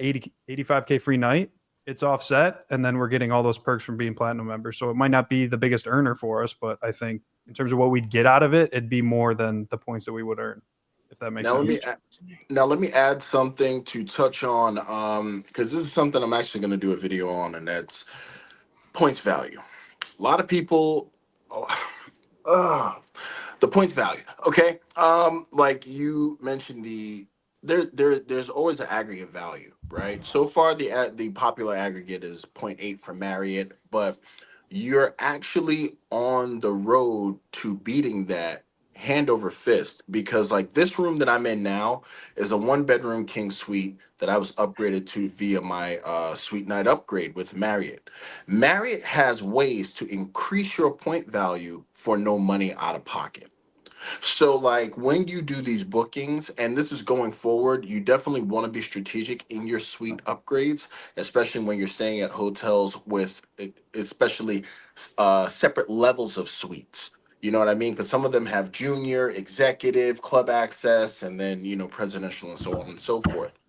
85K free night, it's offset, and then we're getting all those perks from being platinum members. So it might not be the biggest earner for us, but I think in terms of what we'd get out of it, it'd be more than the points that we would earn, if that makes sense. Let me add something to touch on, because this is something I'm actually going to do a video on, and that's points value. A lot of people, the points value. Okay, like you mentioned, there's always an aggregate value, right? So far, the popular aggregate is 0.8 for Marriott, but you're actually on the road to beating that hand over fist, because like this room that I'm in now is a 1-bedroom king suite that I was upgraded to via my suite night upgrade with Marriott. Marriott has ways to increase your point value for no money out of pocket. So like when you do these bookings, and this is going forward, you definitely want to be strategic in your suite upgrades, especially when you're staying at hotels with especially separate levels of suites. You know what I mean? Because some of them have junior, executive, club access, and then, you know, presidential and so on and so forth.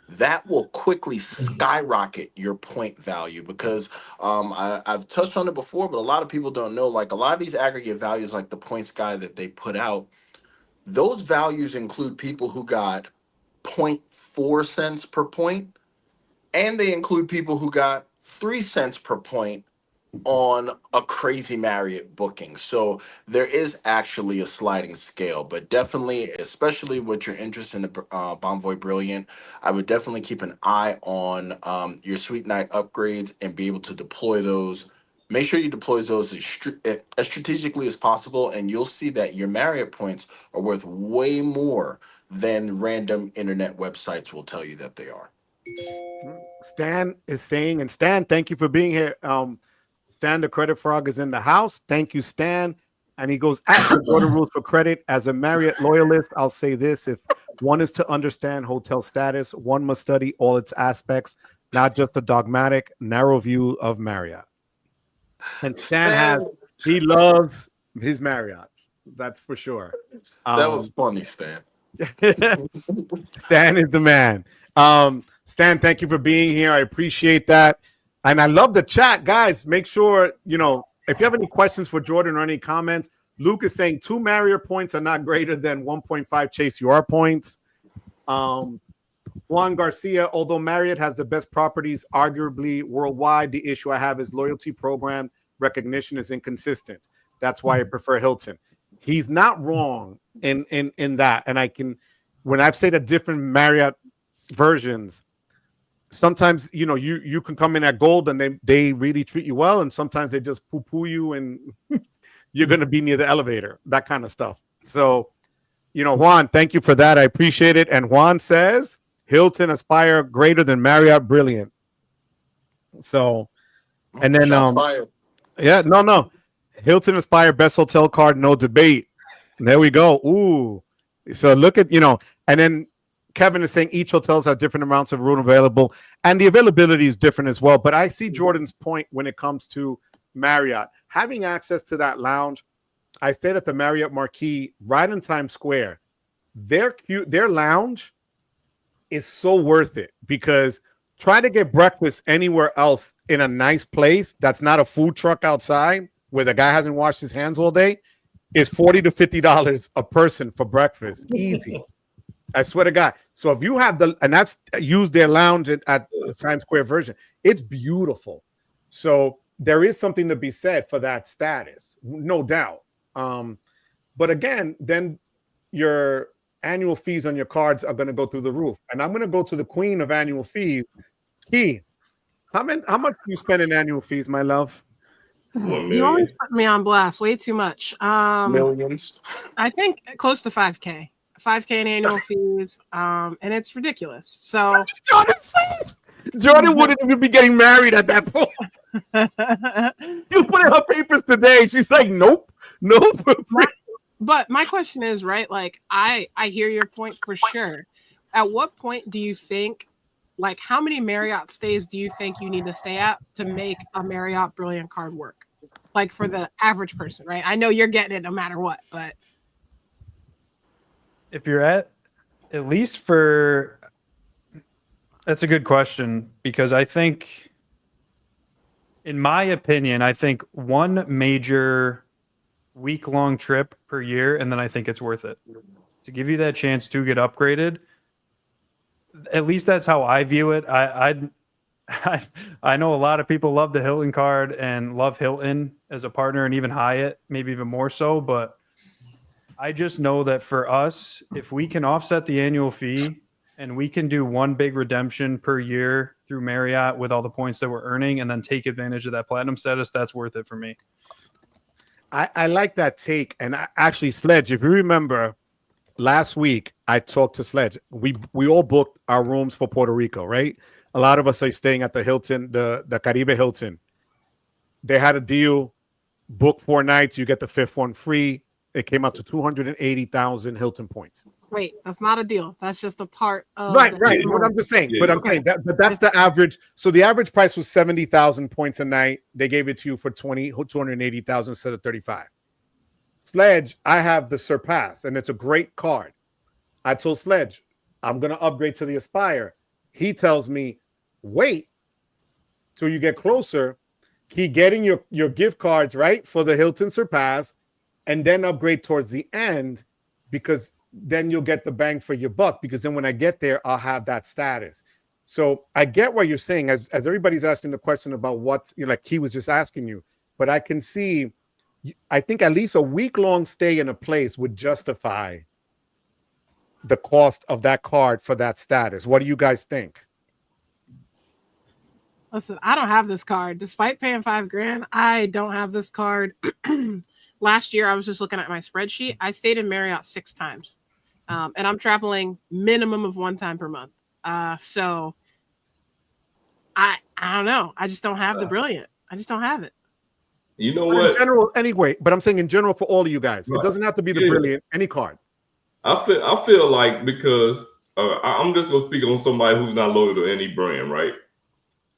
That will quickly skyrocket your point value, because I've touched on it before, but a lot of people don't know, like a lot of these aggregate values, like the points guide that they put out, those values include people who got 0.4 cents per point, and they include people who got 3 cents per point on a crazy Marriott booking. So there is actually a sliding scale, but definitely, especially with your interest in the Bonvoy Brilliant, I would definitely keep an eye on your suite night upgrades and be able to deploy those. Make sure you deploy those as strategically as possible, and you'll see that your Marriott points are worth way more than random internet websites will tell you that they are. Stan is saying, and Stan, thank you for being here. Stan, the credit frog, is in the house. Thank you, Stan. And he goes, Jordan rules for credit. As a Marriott loyalist, I'll say this: if one is to understand hotel status, one must study all its aspects, not just a dogmatic, narrow view of Marriott. And he loves his Marriott. That's for sure. That was funny, Stan. Stan is the man. Stan, thank you for being here. I appreciate that. And I love the chat, guys. Make sure, you know, if you have any questions for Jordan or any comments. Luke is saying 2 Marriott points are not greater than 1.5 Chase UR points. Juan Garcia, although Marriott has the best properties arguably worldwide, the issue I have is loyalty program recognition is inconsistent. That's why I prefer Hilton. He's not wrong in that. And I can, when I've said a different Marriott versions, sometimes, you know, you can come in at gold and they really treat you well, and sometimes they just poo-poo you and you're going to be near the elevator, that kind of stuff. So, you know, Juan, thank you for that. I appreciate it. And Juan says Hilton Aspire greater than Marriott Brilliant. So, and then no, Hilton Aspire best hotel card, no debate. There we go. Ooh, so look at, you know, and then Kevin is saying each hotels have different amounts of room available, and the availability is different as well. But I see Jordan's point when it comes to Marriott. Having access to that lounge, I stayed at the Marriott Marquis right in Times Square. Their lounge is so worth it, because try to get breakfast anywhere else in a nice place that's not a food truck outside where the guy hasn't washed his hands all day is $40 to $50 a person for breakfast. Easy. I swear to God. So if you have and that's used their lounge at the Times Square version, it's beautiful. So there is something to be said for that status, no doubt. But again, then your annual fees on your cards are going to go through the roof. And I'm going to go to the queen of annual fees. Key, how much do you spend in annual fees, my love? You always put me on blast way too much. Millions. I think close to 5K. 5K in annual fees, and it's ridiculous. So Jordan wouldn't even be getting married at that point. You put in her papers today. She's like, nope. But my question is, right? Like, I hear your point for sure. At what point do you think, like, how many Marriott stays do you think you need to stay at to make a Marriott Brilliant card work? Like for the average person, right? I know you're getting it no matter what, but if you're at least for That's a good question because I think, in my opinion, I think one major week-long trip per year, and then I think it's worth it to give you that chance to get upgraded. At least that's how I view it. I know a lot of people love the Hilton card and love Hilton as a partner, and even Hyatt, maybe even more so. But I just know that for us, if we can offset the annual fee and we can do one big redemption per year through Marriott with all the points that we're earning and then take advantage of that platinum status, that's worth it for me. I like that take. And actually, Sledge, if you remember, last week I talked to Sledge. We all booked our rooms for Puerto Rico, right? A lot of us are staying at the Hilton, the Caribe Hilton. They had a deal, book 4 nights, you get the 5th one free. It came out to 280,000 Hilton points. Wait, that's not a deal. That's just a part of right. What I'm just saying, but I'm saying that's the average. So the average price was 70,000 points a night. They gave it to you for 280,000 instead of 35. Sledge, I have the Surpass, and it's a great card. I told Sledge, I'm gonna upgrade to the Aspire. He tells me, wait till you get closer. Keep getting your gift cards right for the Hilton Surpass, and then upgrade towards the end, because then you'll get the bang for your buck, because then when I get there, I'll have that status. So I get what you're saying as everybody's asking the question about what, like he was just asking you, but I can see, I think at least a week-long stay in a place would justify the cost of that card for that status. What do you guys think? Listen, I don't have this card. Despite paying $5,000, I don't have this card. Last year, I was just looking at my spreadsheet. I stayed in Marriott 6 times, and I'm traveling minimum of 1 time per month. So I don't know. I just don't have the brilliant. I just don't have it. You know but what? In general, anyway, but I'm saying in general for all of you guys, it doesn't have to be the brilliant. Any card. I feel like, because I'm just gonna speak on somebody who's not loyal to any brand, right?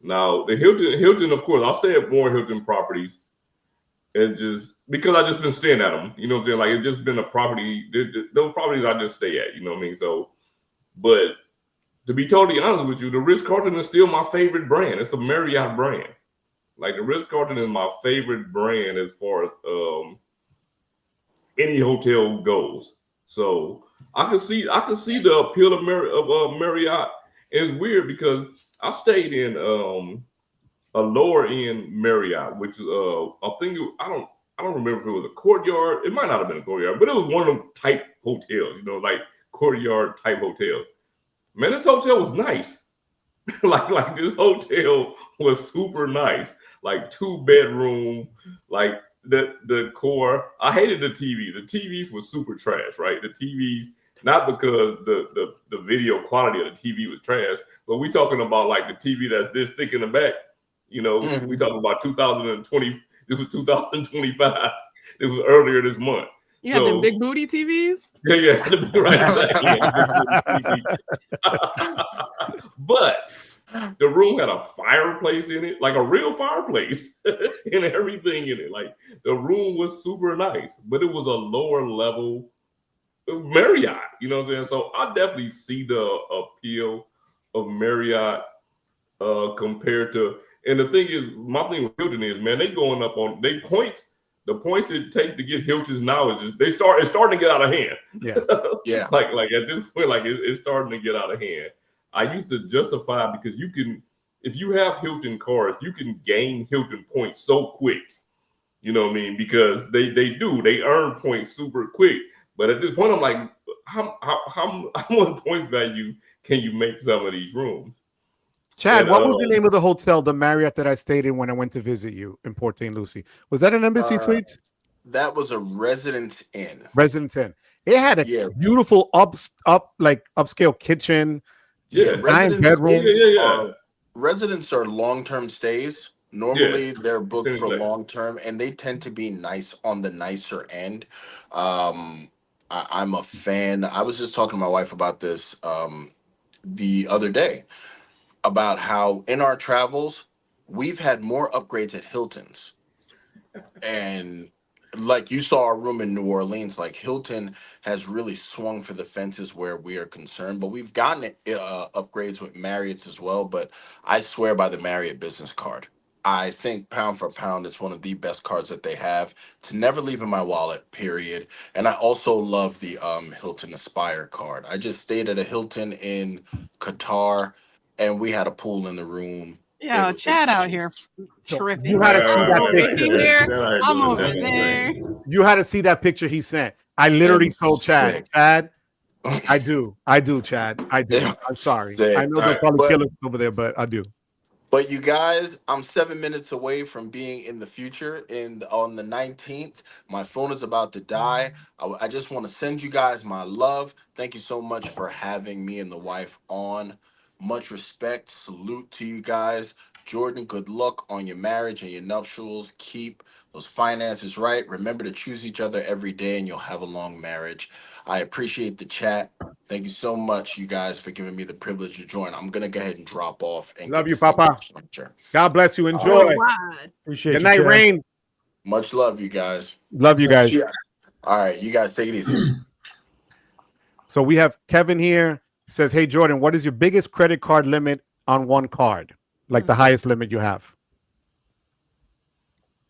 Now the Hilton, of course, I'll stay at more Hilton properties. And just because I just been staying at them, you know what I'm saying? Like, it's just been a property, those properties I just stay at, you know what I mean? So, but to be totally honest with you, the Ritz-Carlton is still my favorite brand. It's a Marriott brand. Like, the Ritz-Carlton is my favorite brand as far as any hotel goes. So I can see the appeal of Marriott. It's weird because I stayed in a lower end Marriott, which is I think I don't remember if it was a Courtyard. It might not have been a Courtyard, but it was one of them type hotels, you know, like Courtyard type hotel. Man, this hotel was nice. like this hotel was super nice. Like 2-bedroom, like the core. I hated the TV. The TVs were super trash, right? The TVs, not because the video quality of the TV was trash, but we talking about like the TV that's this thick in the back. You know, we talking about 2020. This was 2025. This was earlier this month. You had them big booty TVs? Yeah, right. But the room had a fireplace in it, like a real fireplace, and everything in it. Like, the room was super nice, but it was a lower level Marriott. You know what I'm saying? So I definitely see the appeal of Marriott compared to. And the thing is, my thing with Hilton is, man, they going up on they points. The points it take to get Hilton's now is just it's starting to get out of hand. Yeah. Like at this point, like it's starting to get out of hand. I used to justify, because you can, if you have Hilton cards, you can gain Hilton points so quick. You know what I mean? Because they earn points super quick. But at this point, I'm like, how much points value can you make some of these rooms? Chad, what was the name of the hotel, the Marriott that I stayed in when I went to visit you in Port St. Lucie? Was that an Embassy Suites? That was a Residence Inn. Residence Inn. It had a beautiful upscale kitchen. Yeah, 9 bedrooms. Residents are long-term stays. Normally, they're booked for long-term, and they tend to be nice on the nicer end. I'm a fan. I was just talking to my wife about this the other day, about how in our travels, we've had more upgrades at Hilton's. And like you saw our room in New Orleans, like Hilton has really swung for the fences where we are concerned, but we've gotten upgrades with Marriott's as well. But I swear by the Marriott business card. I think pound for pound, it's one of the best cards that they have to never leave in my wallet, period. And I also love the Hilton Aspire card. I just stayed at a Hilton in Qatar and we had a pool in the room. Yeah, Chad out here. Terrific. You had to see that picture. Here. I'm over there. You had to see that picture he sent. I literally told Chad, I do, Chad. I do. I'm sorry. I know they'll probably kill us over there, but I do. But you guys, I'm 7 minutes away from being in the future. On the 19th, my phone is about to die. I just want to send you guys my love. Thank you so much for having me and the wife on. Much respect. Salute to you guys. Jordan, good luck on your marriage and your nuptials. Keep those finances right. Remember to choose each other every day and you'll have a long marriage. I appreciate the chat. Thank you so much, you guys, for giving me the privilege to join. I'm going to go ahead and drop off. And love you, Papa. God bless you. Enjoy. Appreciate Good night, Rain. Much love, you guys. Love you guys. Yeah. All right, you guys take it easy. So we have Kevin here. He says, hey, Jordan, what is your biggest credit card limit on one card? Like the highest limit you have?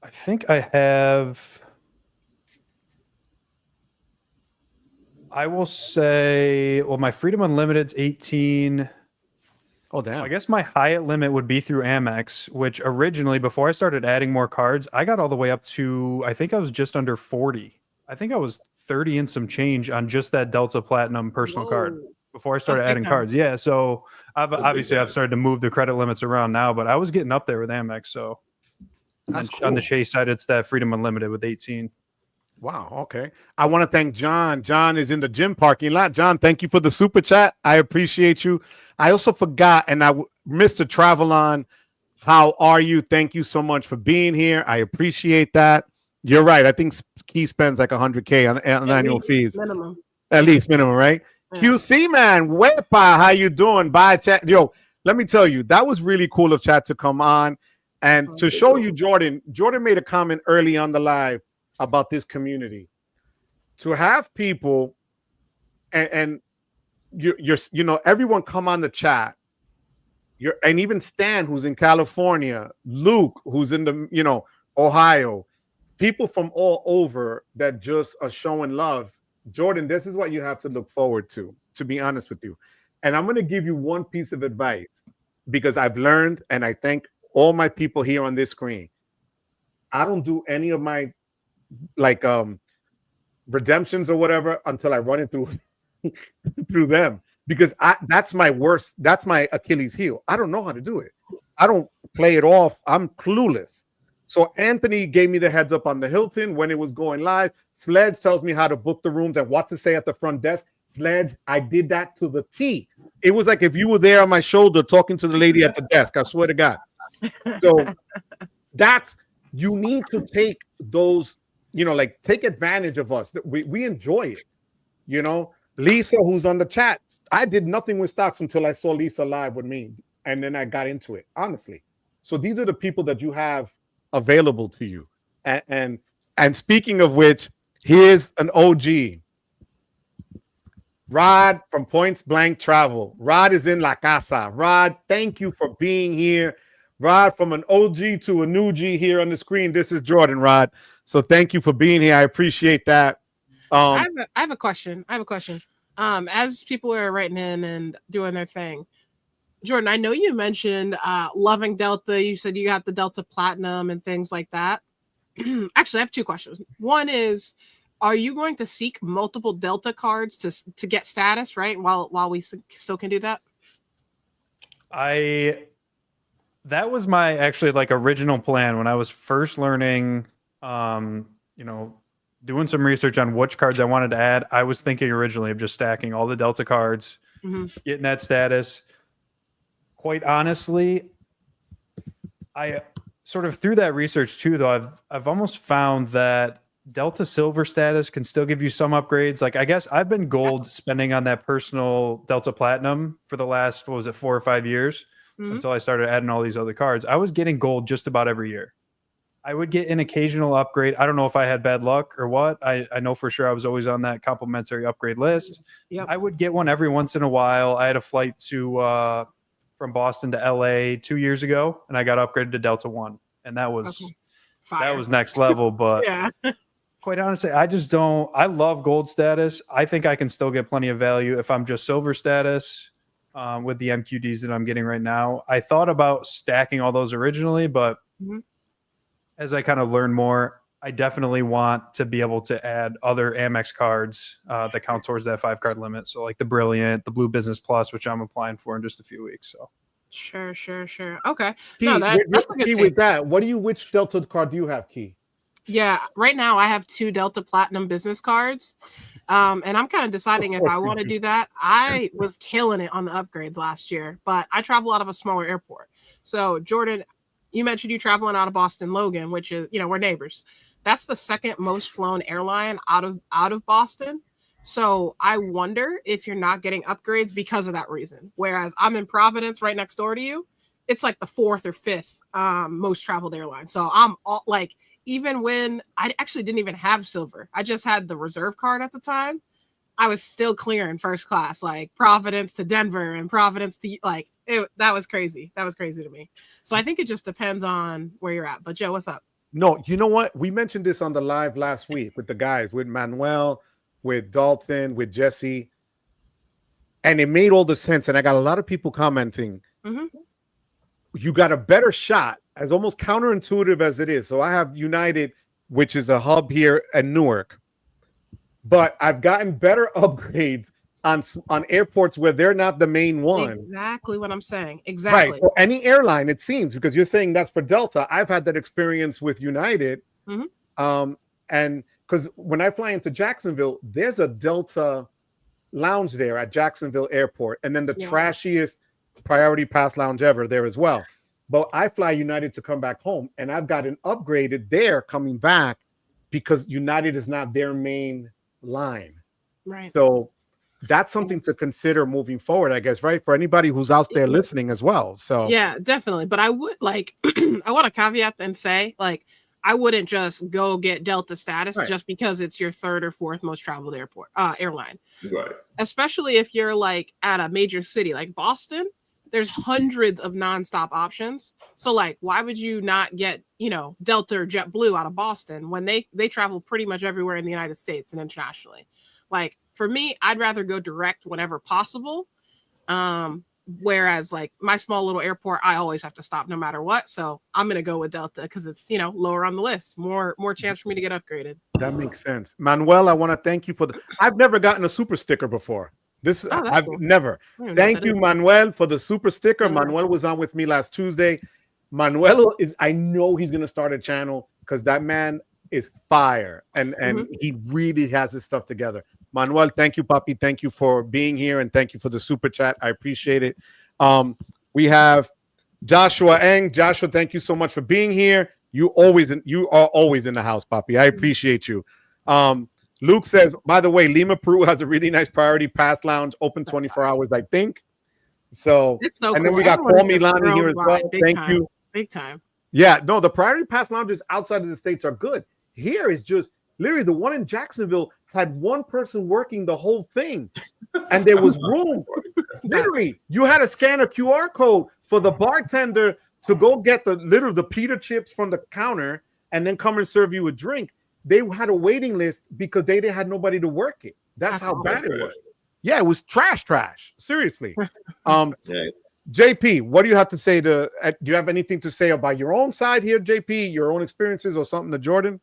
I think I have... I will say, well, my Freedom Unlimited's 18. Oh, damn. I guess my Hyatt limit would be through Amex, which originally, before I started adding more cards, I got all the way up to, I think I was just under 40. I think I was 30 and some change on just that Delta Platinum personal card before I started adding cards. Yeah, so I've started to move the credit limits around now, but I was getting up there with Amex. So on the Chase side, it's that Freedom Unlimited with 18. Wow. Okay. I want to thank John. John is in the gym parking lot. John, thank you for the super chat. I appreciate you. I also forgot, and Mr. Travelon, how are you? Thank you so much for being here. I appreciate that. You're right. I think he spends like $100K on annual fees. Minimum. At least minimum, right? Yeah. QC man, Wepa, how you doing? Bye, chat. Yo, let me tell you, that was really cool of chat to come on and to show you Jordan. Jordan made a comment early on the live about this community. To have people and you're you know, everyone come on the chat. And even Stan, who's in California, Luke, who's in the, you know, Ohio, people from all over that just are showing love. Jordan, this is what you have to look forward to be honest with you. And I'm going to give you one piece of advice because I've learned, and I thank all my people here on this screen. I don't do any of my like redemptions or whatever until I run it through through them, because that's my Achilles heel. I don't know how to do it. I don't play it off. I'm clueless. So Anthony gave me the heads up on the Hilton when it was going live. Sledge tells me how to book the rooms and what to say at the front desk. Sledge, I did that to the T. It was like if you were there on my shoulder talking to the lady at the desk. I swear to God. So you need to take those, you know, like take advantage of us. We enjoy it. You know, Lisa, who's on the chat, I did nothing with stocks until I saw Lisa live with me. And then I got into it, honestly. So these are the people that you have available to you. And speaking of which, here's an OG. Rod from Points Blank Travel. Rod is in La Casa. Rod, thank you for being here. Rod, from an OG to a new G here on the screen. This is Jordan, Rod. So thank you for being here. I appreciate that. I have a question. As people are writing in and doing their thing, Jordan, I know you mentioned loving Delta. You said you got the Delta Platinum and things like that. Actually, I have two questions. One is, are you going to seek multiple Delta cards to get status, right? While we still can do that? That was my actually like original plan when I was first learning, you know, doing some research on which cards I wanted to add. I was thinking originally of just stacking all the Delta cards, getting that status. Quite honestly, I sort of through that research too, though, I've almost found that Delta Silver status can still give you some upgrades. Like, I guess I've been gold spending on that personal Delta Platinum for the last, 4 or 5 years until I started adding all these other cards. I was getting gold just about every year. I would get an occasional upgrade. I don't know if I had bad luck or what. I know for sure I was always on that complimentary upgrade list. Yep. I would get one every once in a while. I had a flight to from Boston to LA 2 years ago, and I got upgraded to Delta One, and that was next level. But yeah. Quite honestly, I just don't. I love gold status. I think I can still get plenty of value if I'm just silver status with the MQDs that I'm getting right now. I thought about stacking all those originally, but as I kind of learn more, I definitely want to be able to add other Amex cards that count towards that 5-card limit. So like the Brilliant, the Blue Business Plus, which I'm applying for in just a few weeks. So sure. Okay. Key, no, that's a good Key with that. Which Delta card do you have, Key? Yeah, right now I have 2 Delta Platinum business cards. And I'm kind of deciding if I want to do that. I was killing it on the upgrades last year, but I travel out of a smaller airport. So Jordan, you mentioned you traveling out of Boston Logan, which is, we're neighbors. That's the second most flown airline out of Boston. So I wonder if you're not getting upgrades because of that reason. Whereas I'm in Providence right next door to you. It's like the 4th or 5th most traveled airline. So I'm all like, even when I actually didn't even have silver, I just had the reserve card at the time. I was still clearing first class, like Providence to Denver and Providence to that was crazy. That was crazy to me. So I think it just depends on where you're at. But Joe, what's up? No, you know what? We mentioned this on the live last week with the guys, with Manuel, with Dalton, with Jesse. And it made all the sense. And I got a lot of people commenting. You got a better shot, as almost counterintuitive as it is. So I have United, which is a hub here at Newark. But I've gotten better upgrades on airports where they're not the main one. Exactly what I'm saying. Exactly. Right. So any airline, it seems, because you're saying that's for Delta. I've had that experience with United. And because when I fly into Jacksonville, there's a Delta lounge there at Jacksonville Airport. And then the trashiest priority pass lounge ever there as well. But I fly United to come back home, and I've gotten upgraded there coming back because United is not their main line. Right. So that's something to consider moving forward, I guess, right? For anybody who's out there listening as well. So yeah, definitely. But I would I want to caveat and say, I wouldn't just go get Delta status just because it's your 3rd or 4th most traveled airline. Right. Especially if you're at a major city like Boston. There's hundreds of nonstop options. So why would you not get, Delta or JetBlue out of Boston when they travel pretty much everywhere in the United States and internationally? For me, I'd rather go direct whenever possible. Whereas my small little airport, I always have to stop no matter what. So I'm going to go with Delta because it's, lower on the list, more chance for me to get upgraded. That makes sense. Manuel, I want to thank you for I've never gotten a super sticker before. I've cool. never. Thank you, Manuel, for the super sticker. Manuel was on with me last Tuesday. Manuel I know he's going to start a channel because that man is fire. And he really has his stuff together. Manuel, thank you, Papi. Thank you for being here. And thank you for the super chat. I appreciate it. We have Joshua Eng. Joshua, thank you so much for being here. You are always in the house, Papi. I appreciate you. Luke says, by the way, Lima, Peru has a really nice priority pass lounge, open 24 hours, I think. So, it's so and cool. Then we got Call Me Lonnie here as well. Thank you. Big time. Yeah, no, the priority pass lounges outside of the States are good. Here is just literally the one in Jacksonville had one person working the whole thing, and there was room. Literally, you had to scan a QR code for the bartender to go get the pita chips from the counter and then come and serve you a drink. They had a waiting list because they had nobody to work it. That's how bad it was. Yeah, it was trash. Seriously. JP, what do you have to say do you have anything to say about your own side here, JP, your own experiences or something to Jordan?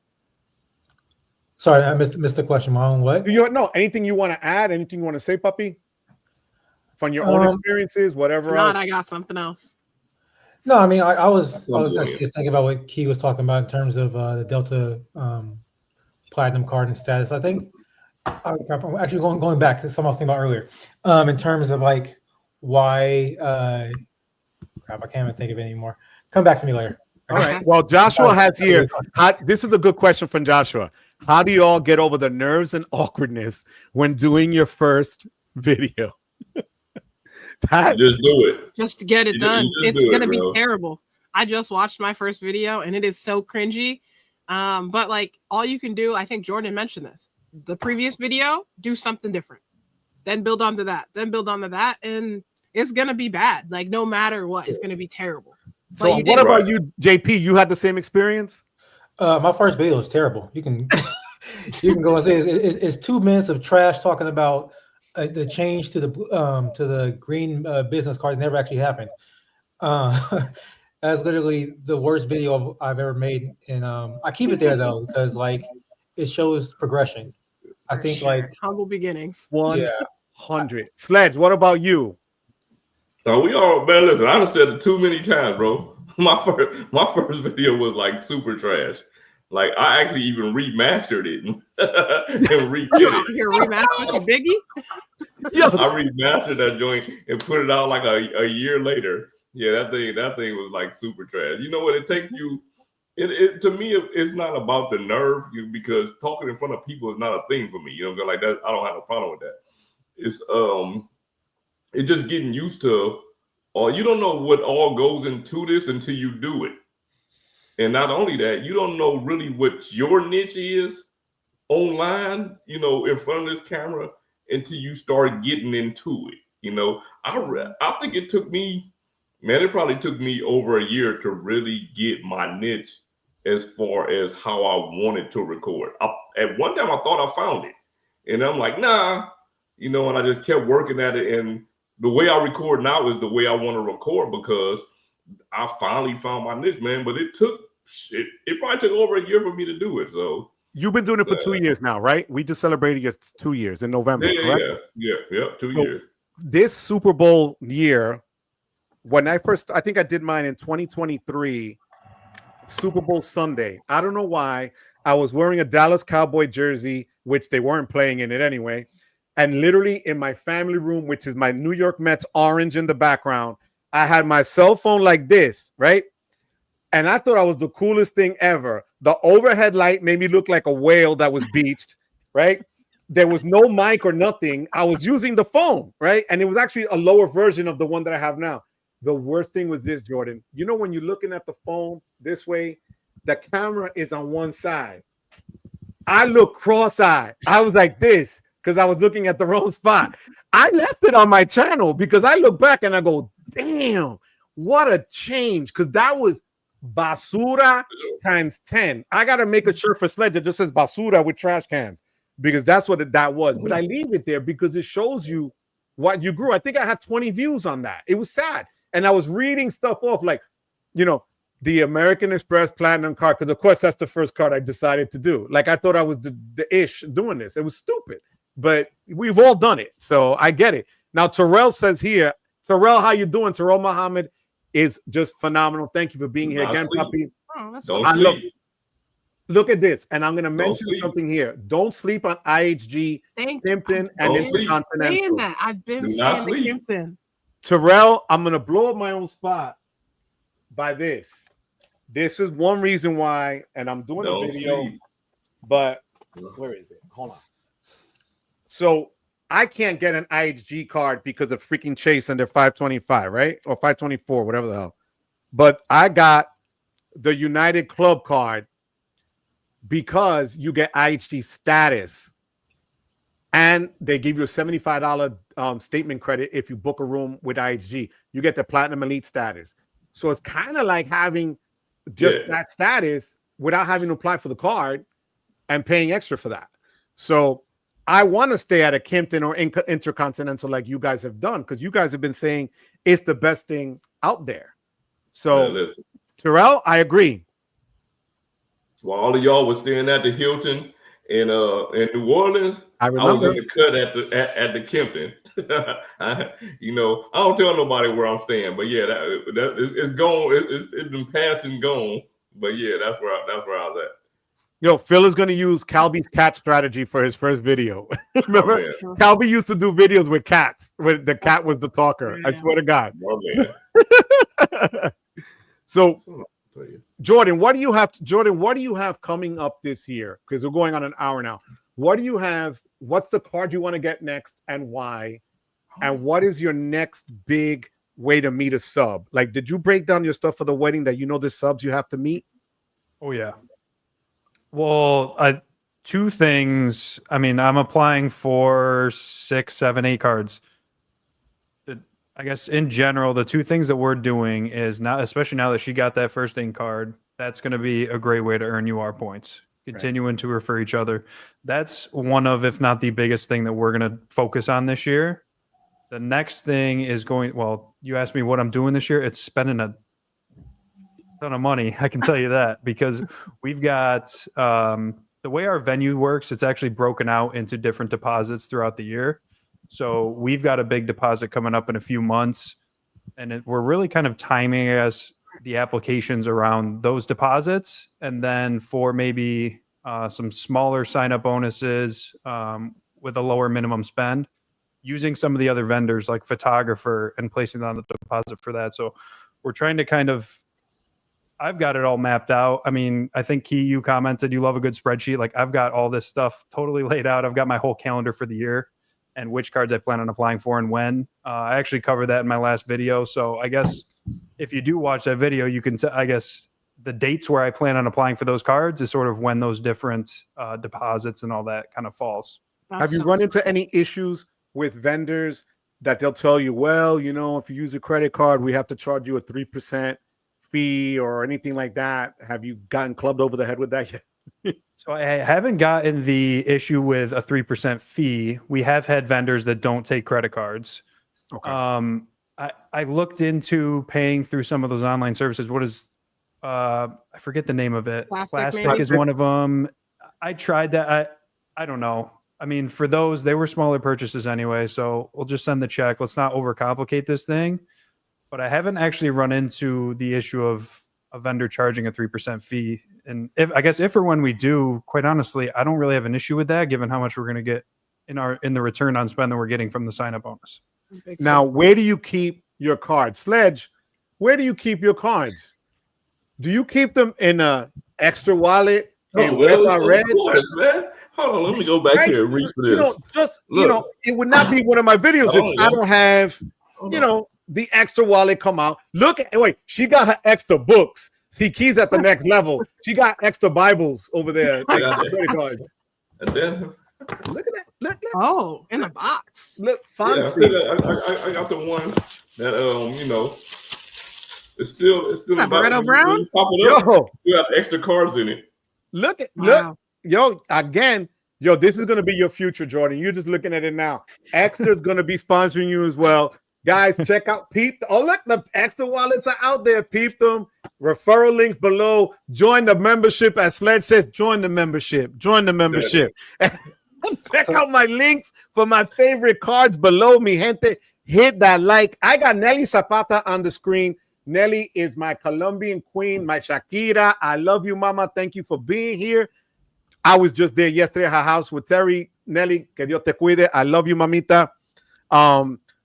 Sorry, I missed the question. My own what? Anything you want to add? Anything you want to say, Puppy? From your own experiences, whatever else? I got something else. No, I mean, I was actually just thinking about what Key was talking about in terms of the Delta Platinum card and status. I think I'm actually going back to something I was thinking about earlier. In terms of why crap, I can't even think of it anymore. Come back to me later. All right. Well, Joshua has here. This is a good question from Joshua. How do you all get over the nerves and awkwardness when doing your first video? Just do it. Just to get it done. It's going to be terrible. I just watched my first video and it is so cringy. But like all you can do, I think Jordan mentioned this. The previous video, do something different. Then build onto that. Then build onto that. And it's gonna be bad. Like no matter what, it's gonna be terrible. So what about you, JP? You had the same experience? My first video was terrible. You can go and say it's 2 minutes of trash talking about the change to the green business card that never actually happened. That's literally the worst video I've ever made, and I keep it there though because like it shows progression. I think like humble beginnings. 100. Sledge, what about you? So we all, man, listen, I done said it too many times, bro. My first video was like super trash. Like I actually even remastered it and redid it. You're remastering Biggie? I remastered that joint and put it out like a year later. Yeah, that thing was like super trash. You know what? It takes you. It to me, it's not about the nerve because talking in front of people is not a thing for me. You know, like that. I don't have a problem with that. It's just getting used to. Or you don't know what all goes into this until you do it. And not only that, you don't know really what your niche is online, you know, in front of this camera until you start getting into it. You know, I think it took me, man, it probably took me over a year to really get my niche as far as how I wanted to record. At one time, I thought I found it. And I'm like, nah, you know, and I just kept working at it. And the way I record now is the way I want to record because I finally found my niche, man. But it probably took over a year for me to do it. So you've been doing it for 2 years now, right? We just celebrated your 2 years in November, correct? Yeah, 2 years. This Super Bowl year, when I think I did mine in 2023, Super Bowl Sunday. I don't know why. I was wearing a Dallas Cowboy jersey, which they weren't playing in it anyway. And literally in my family room, which is my New York Mets orange in the background, I had my cell phone like this, right? And I thought I was the coolest thing ever. The overhead light made me look like a whale that was beached, right? There was no mic or nothing. I was using the phone, right? And it was actually a lower version of the one that I have now. The worst thing was this, Jordan. You know, when you're looking at the phone this way, the camera is on one side. I look cross-eyed. I was like this because I was looking at the wrong spot. I left it on my channel because I look back and I go, damn, what a change. Because that was basura times 10. I got to make a shirt for Sledge that just says basura with trash cans because that's what that was. But I leave it there because it shows you what you grew. I think I had 20 views on that. It was sad. And I was reading stuff off like, you know, the American Express Platinum card, because of course that's the first card I decided to do. Like I thought I was the ish doing this. It was stupid. But we've all done it, so I get it. Now, Terrell says here, Terrell, how you doing? Terrell Muhammad is just phenomenal. Thank you for being here again, puppy. Look at this, and I'm going to mention something here. Don't sleep on IHG, Hampton, and Intercontinental. I've been saying the Hampton. Terrell, I'm going to blow up my own spot by this. This is one reason why, and I'm doing a video, but where is it? Hold on. So I can't get an IHG card because of freaking Chase and their 525, right? Or 524, whatever the hell. But I got the United Club card because you get IHG status. And they give you a $75 statement credit if you book a room with IHG. You get the Platinum Elite status. So it's kind of like having just that status without having to apply for the card and paying extra for that. So I want to stay at a Kimpton or Intercontinental like you guys have done because you guys have been saying it's the best thing out there. So, Terrell, I agree. While all of y'all was staying at the Hilton in New Orleans, I was in the cut at the Kimpton. You know, I don't tell nobody where I'm staying, but yeah, that it's gone. It's been passed and gone. But yeah, that's where I was at. Yo, Phil is going to use Calby's cat strategy for his first video. Remember, Calby used to do videos with cats. Where the cat was the talker. I swear to God. So, Jordan, what do you have? Jordan, what do you have coming up this year? Because we're going on an hour now. What do you have? What's the card you want to get next, and why? And what is your next big way to meet a sub? Like, did you break down your stuff for the wedding that the subs you have to meet? Oh yeah. Well, two things. I mean, I'm applying for 6, 7, 8 cards. I guess in general, the two things that we're doing is now, especially now that she got that first ink card, that's going to be a great way to earn UR points. Continuing to refer each other. That's one of, if not the biggest thing that we're going to focus on this year. The next thing is you asked me what I'm doing this year. It's spending a ton of money. I can tell you that, because we've got the way our venue works, it's actually broken out into different deposits throughout the year. So we've got a big deposit coming up in a few months, and we're really kind of timing as the applications around those deposits. And then for maybe some smaller sign-up bonuses with a lower minimum spend, using some of the other vendors like Photographer and placing on the deposit for that. So we're trying to I've got it all mapped out. I mean, I think Key, you commented you love a good spreadsheet. Like, I've got all this stuff totally laid out. I've got my whole calendar for the year and which cards I plan on applying for and when. I actually covered that in my last video. So I guess if you do watch that video, you can, I guess the dates where I plan on applying for those cards is sort of when those different deposits and all that kind of falls. Have you run into any issues with vendors that they'll tell you, well, if you use a credit card, we have to charge you a 3% fee or anything like that? Have you gotten clubbed over the head with that yet? So I haven't gotten the issue with a 3% fee. We have had vendors that don't take credit cards. Okay. I looked into paying through some of those online services. What is, I forget the name of it. Plastic is one of them. I tried that. I don't know. I mean, for those, they were smaller purchases anyway. So we'll just send the check. Let's not overcomplicate this thing. But I haven't actually run into the issue of a vendor charging a 3% fee. And if or when we do, quite honestly, I don't really have an issue with that, given how much we're going to get in the return on spend that we're getting from the sign-up bonus. Now, where do you keep your cards? Sledge, where do you keep your cards? Do you keep them in a extra wallet? Red? Man. Hold on, let me go back here and reach for this. It would not be one of my videos if I don't have, the extra wallet come out. She got her extra books. See, Key's at the next level. She got extra Bibles over there. Credit cards. And then look at that. Look. Oh, in a box. Look fancy. I got the one that it's still Roberto Brown. You got extra cards in it. Look, again. This is gonna be your future, Jordan. You're just looking at it now. Ekster's gonna be sponsoring you as well. Guys, check out Peep. Oh, look, the extra wallets are out there. Peep them. Referral links below. Join the membership. As Sledge says, join the membership. Join the membership. Check out my links for my favorite cards below me, gente. Hit that like. I got Nelly Zapata on the screen. Nelly is my Colombian queen, my Shakira. I love you, mama. Thank you for being here. I was just there yesterday at her house with Terry. Nelly, que Dios te cuide. I love you, mamita.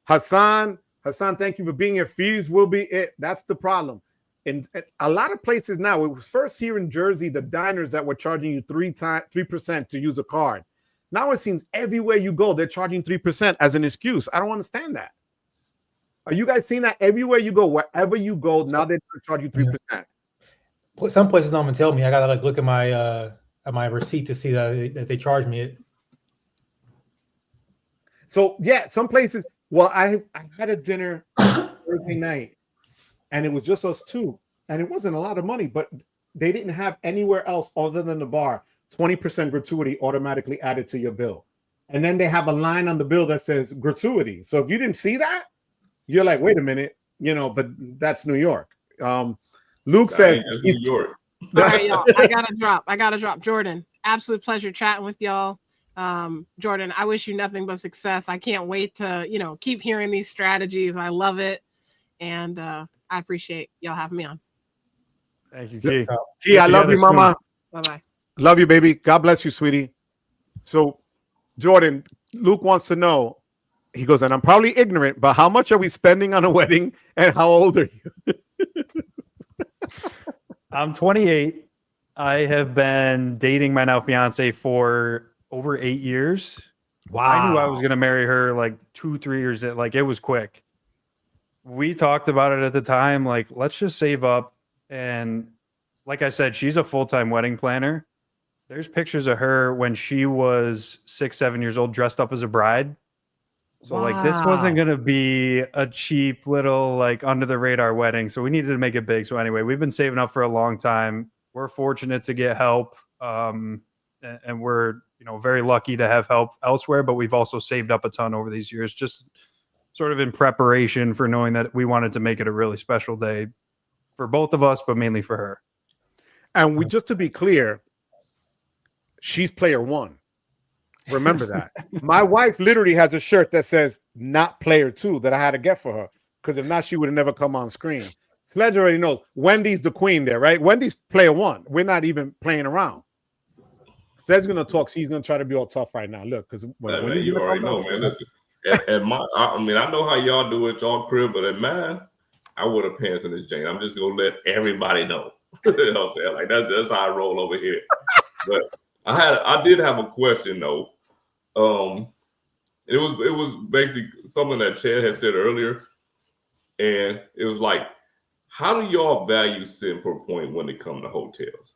Hassan, thank you for being here. Fees will be it. That's the problem. In a lot of places now, it was first here in Jersey, the diners that were charging you 3% to use a card. Now it seems everywhere you go, they're charging 3% as an excuse. I don't understand that. Are you guys seeing that everywhere you go, wherever you go, now they're charging you 3%? Yeah. Some places don't even tell me. I gotta look at my receipt to see that they charge me it. So yeah, some places. Well, I had a dinner Thursday night, and it was just us two, and it wasn't a lot of money, but they didn't have anywhere else other than the bar 20% gratuity automatically added to your bill, and then they have a line on the bill that says gratuity. So if you didn't see that, you're like, wait a minute, but that's New York. Luke said, New York. All right, y'all. I gotta drop. Jordan, absolute pleasure chatting with y'all. Jordan, I wish you nothing but success. I can't wait to, keep hearing these strategies. I love it. And I appreciate y'all having me on. Thank you, Key. Key, I love you, mama. Bye-bye. Love you, baby. God bless you, sweetie. So, Jordan, Luke wants to know, he goes, and I'm probably ignorant, but how much are we spending on a wedding and how old are you? I'm 28. I have been dating my now fiance for over 8 years. Wow. I knew I was going to marry her like 2-3 years. Like, it was quick. we talked about it at the time. Like, let's just save up. And like I said, she's a full-time wedding planner. There's pictures of her when she was 6, 7 years old, dressed up as a bride. So like, this wasn't going to be a cheap little, like, under the radar wedding. So we needed to make it big. So anyway, we've been saving up for a long time. We're fortunate to get help. And we're, very lucky to have help elsewhere, but we've also saved up a ton over these years, just sort of in preparation for knowing that we wanted to make it a really special day for both of us, but mainly for her. And just to be clear, she's player one. Remember that. My wife literally has a shirt that says not player two that I had to get for her, because if not, she would have never come on screen. Sledge already knows Wendy's the queen there, right? Wendy's player one. We're not even playing around. Sledge's gonna talk. She's gonna try to be all tough right now. Look, because when you already know, man. Listen, at my, I know how y'all do it, y'all crib, but at mine, I would have pants in this Jane. I'm just gonna let everybody know. You know what I'm saying? Like that's how I roll over here. But I did have a question though. It was basically something that Chad had said earlier, and it was like, how do y'all value cent per point when it comes to hotels?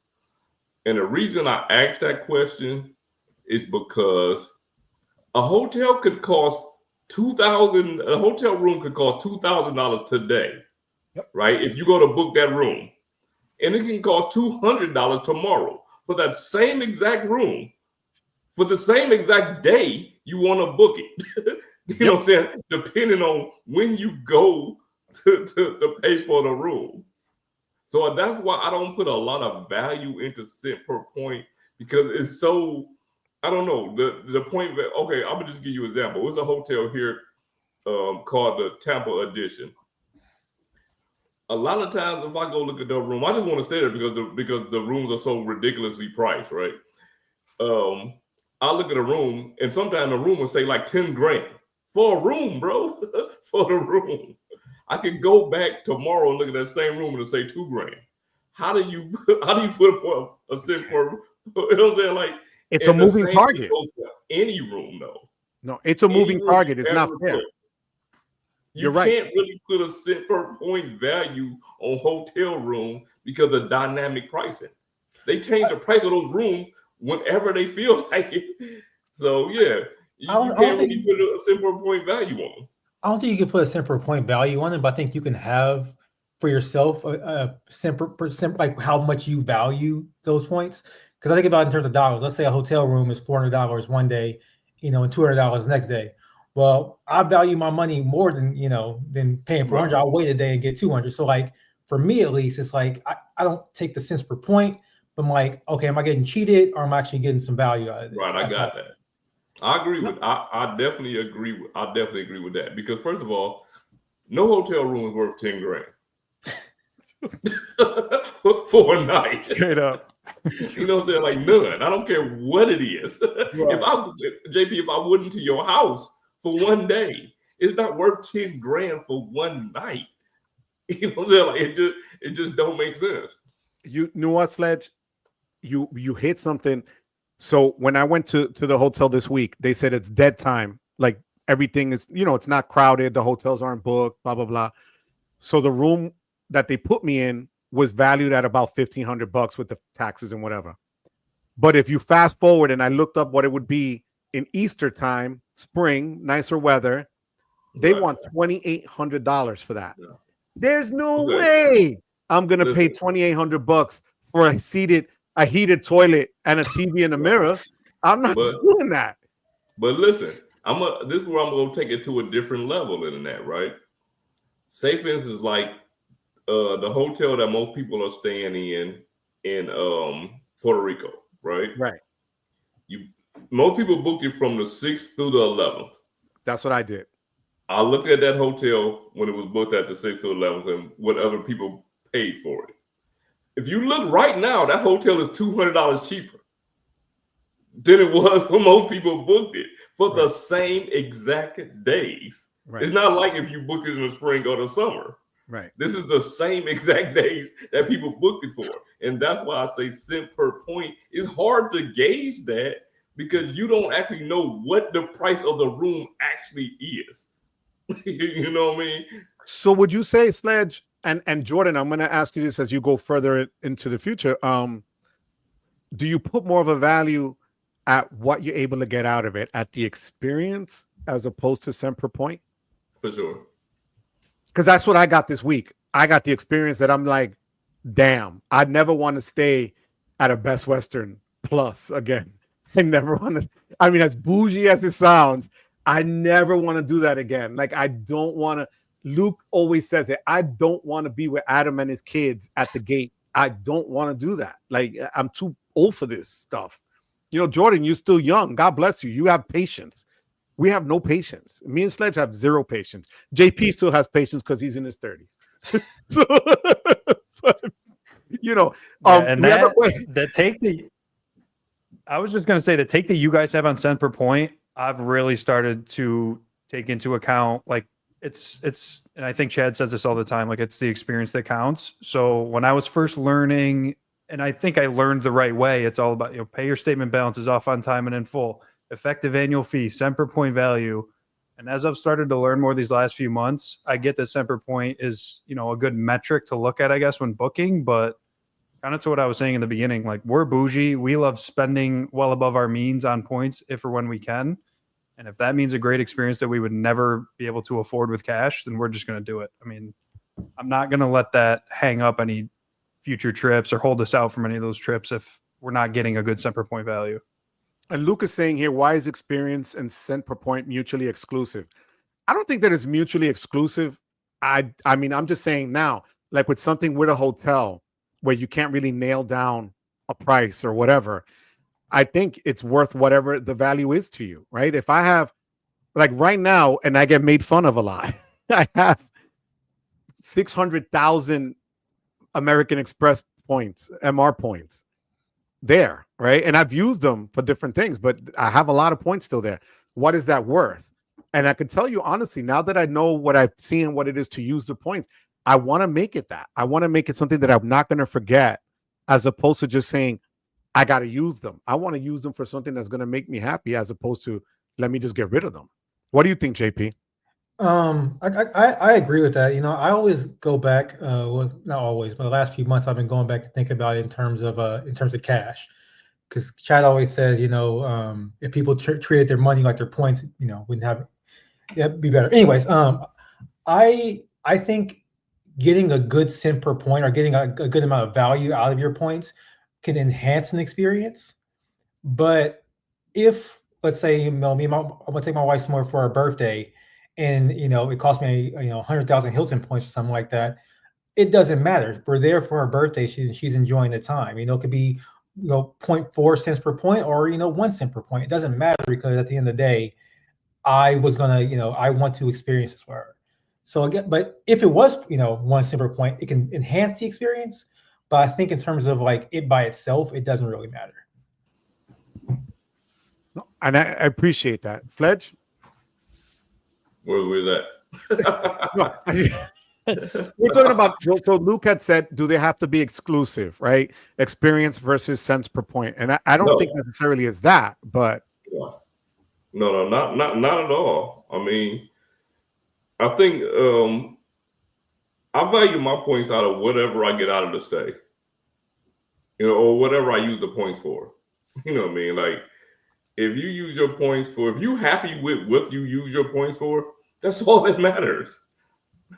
And the reason I asked that question is because a hotel could cost $2,000. A hotel room could cost $2,000 today, right? If you go to book that room, and it can cost $200 tomorrow for that same exact room, for the same exact day you want to book it. You know what I'm saying? Depending on when you go to pay for the room. So that's why I don't put a lot of value into cent per point, because it's so, I don't know, the point that, okay, I'm gonna just give you an example. It's a hotel here called the Tampa Edition. A lot of times if I go look at the room, I just want to stay there because the rooms are so ridiculously priced, right? I look at a room, and sometimes the room will say like 10 grand for a room, bro. For the room. I could go back tomorrow and look at that same room and it'll say 2 grand. How do you put a cent per? You know what I'm saying? Like, it's a moving target. Any room, though. No, it's a moving target. It's not fair. You can't really put a cent per point value on hotel room because of dynamic pricing. They change the price of those rooms whenever they feel like it. So yeah, you can't really put a cent per point value on them. I don't think you can put a cent per point value on it, but I think you can have for yourself a cent per cent, like how much you value those points. Because I think about it in terms of dollars. Let's say a hotel room is $400 one day, and $200 the next day. Well, I value my money more than paying for $100. I'll wait a day and get $200. So like for me at least, it's like I don't take the cents per point, but I'm like, okay, am I getting cheated or am I actually getting some value out of this? Right, I got that. I agree with. I definitely agree with. I definitely agree with that, because first of all, no hotel room is worth 10 grand for a night. Straight up. You know what I'm saying? Like none. I don't care what it is. Right. If I went into your house for one day, it's not worth 10 grand for one night. You know what I'm saying? Like it just don't make sense. You know what, Sledge? You hit something. So when I went to the hotel this week, they said it's dead time. Like everything is, it's not crowded. The hotels aren't booked, blah, blah, blah. So the room that they put me in was valued at about $1,500 with the taxes and whatever. But if you fast forward and I looked up what it would be in Easter time, spring, nicer weather, they want $2,800 for that. Yeah. There's no way I'm going to pay $2,800 for a heated toilet and a TV in the mirror. I'm not doing that. But listen, this is where I'm going to take it to a different level than that, right? Say, for instance, like the hotel that most people are staying in Puerto Rico, right? Right. Most people booked it from the 6th through the 11th. That's what I did. I looked at that hotel when it was booked at the 6th through 11th and what other people paid for it. If you look right now, that hotel is $200 cheaper than it was when most people booked it for the same exact days. Right. It's not like if you booked it in the spring or the summer. Right. This is the same exact days that people booked it for. And that's why I say cent per point. It's hard to gauge that because you don't actually know what the price of the room actually is. You know what I mean? So would you say, Sledge and Jordan, I'm going to ask you this as you go further into the future. Do you put more of a value at what you're able to get out of it, at the experience as opposed to cent per point? For sure. Because that's what I got this week. I got the experience that I'm like, damn, I'd never want to stay at a Best Western Plus again. I never want to. I mean, as bougie as it sounds, I never want to do that again. Like, I don't want to. Luke always says it. I don't want to be with Adam and his kids at the gate. I don't want to do that. Like, I'm too old for this stuff. You know, Jordan, you're still young. God bless you. You have patience. We have no patience. Me and Sledge have zero patience. JP still has patience because he's in his 30s. So, but, you know, and that take the. I was just going to say the take that you guys have on cent per point, I've really started to take into account, like, it's, and I think Chad says this all the time, like, it's the experience that counts. So when I was first learning, and I think I learned the right way, it's all about, you know, pay your statement balances off on time and in full, effective annual fee, cent per point value. And as I've started to learn more these last few months, I get that cent per point is, you know, a good metric to look at, I guess, when booking, but kind of to what I was saying in the beginning, like, we're bougie. We love spending well above our means on points if or when we can. And if that means a great experience that we would never be able to afford with cash, then we're just going to do it. I mean, I'm not going to let that hang up any future trips or hold us out from any of those trips if we're not getting a good cent per point value. And Luke is saying here, why is experience and cent per point mutually exclusive? I don't think that it's mutually exclusive. I mean, I'm just saying now, like with something with a hotel where you can't really nail down a price or whatever, I think it's worth whatever the value is to you, right? If I have, like right now, and I get made fun of a lot, I have 600,000 American Express points, MR points there, right? And I've used them for different things, but I have a lot of points still there. What is that worth? And I can tell you honestly, now that I know what I've seen, what it is to use the points, I want to make it that. I want to make it something that I'm not going to forget, as opposed to just saying, I got to use them. I want to use them for something that's going to make me happy, as opposed to let me just get rid of them. What do you think, JP? I agree with that. You know, I always go back, well, not always, but the last few months I've been going back and thinking about it in terms of cash. Because Chad always says, you know, if people treated their money like their points, you know, wouldn't have, it'd be better. Anyways, I think getting a good cent per point or getting a good amount of value out of your points can enhance an experience. But if, let's say, you know, I'm gonna take my wife somewhere for her birthday, and you know, it cost me, you know, 100,000 Hilton points or something like that, it doesn't matter. We're there for her birthday. She's enjoying the time. You know, it could be, you know, 0.4 cents per point or, you know, 1 cent per point. It doesn't matter, because at the end of the day, I was gonna, you know, I want to experience this with her. So again, but if it was, you know, 1 cent per point, it can enhance the experience. But I think in terms of like it by itself, it doesn't really matter. No, and I appreciate that. Sledge? Where was that? We're talking about, so Luke had said, do they have to be exclusive, right? Experience versus cents per point. And I don't think necessarily is that, but. No, not at all. I mean, I think I value my points out of whatever I get out of the stay, you know, or whatever I use the points for. You know what I mean? Like, if you use your points for, if you happy with what you use your points for, that's all that matters.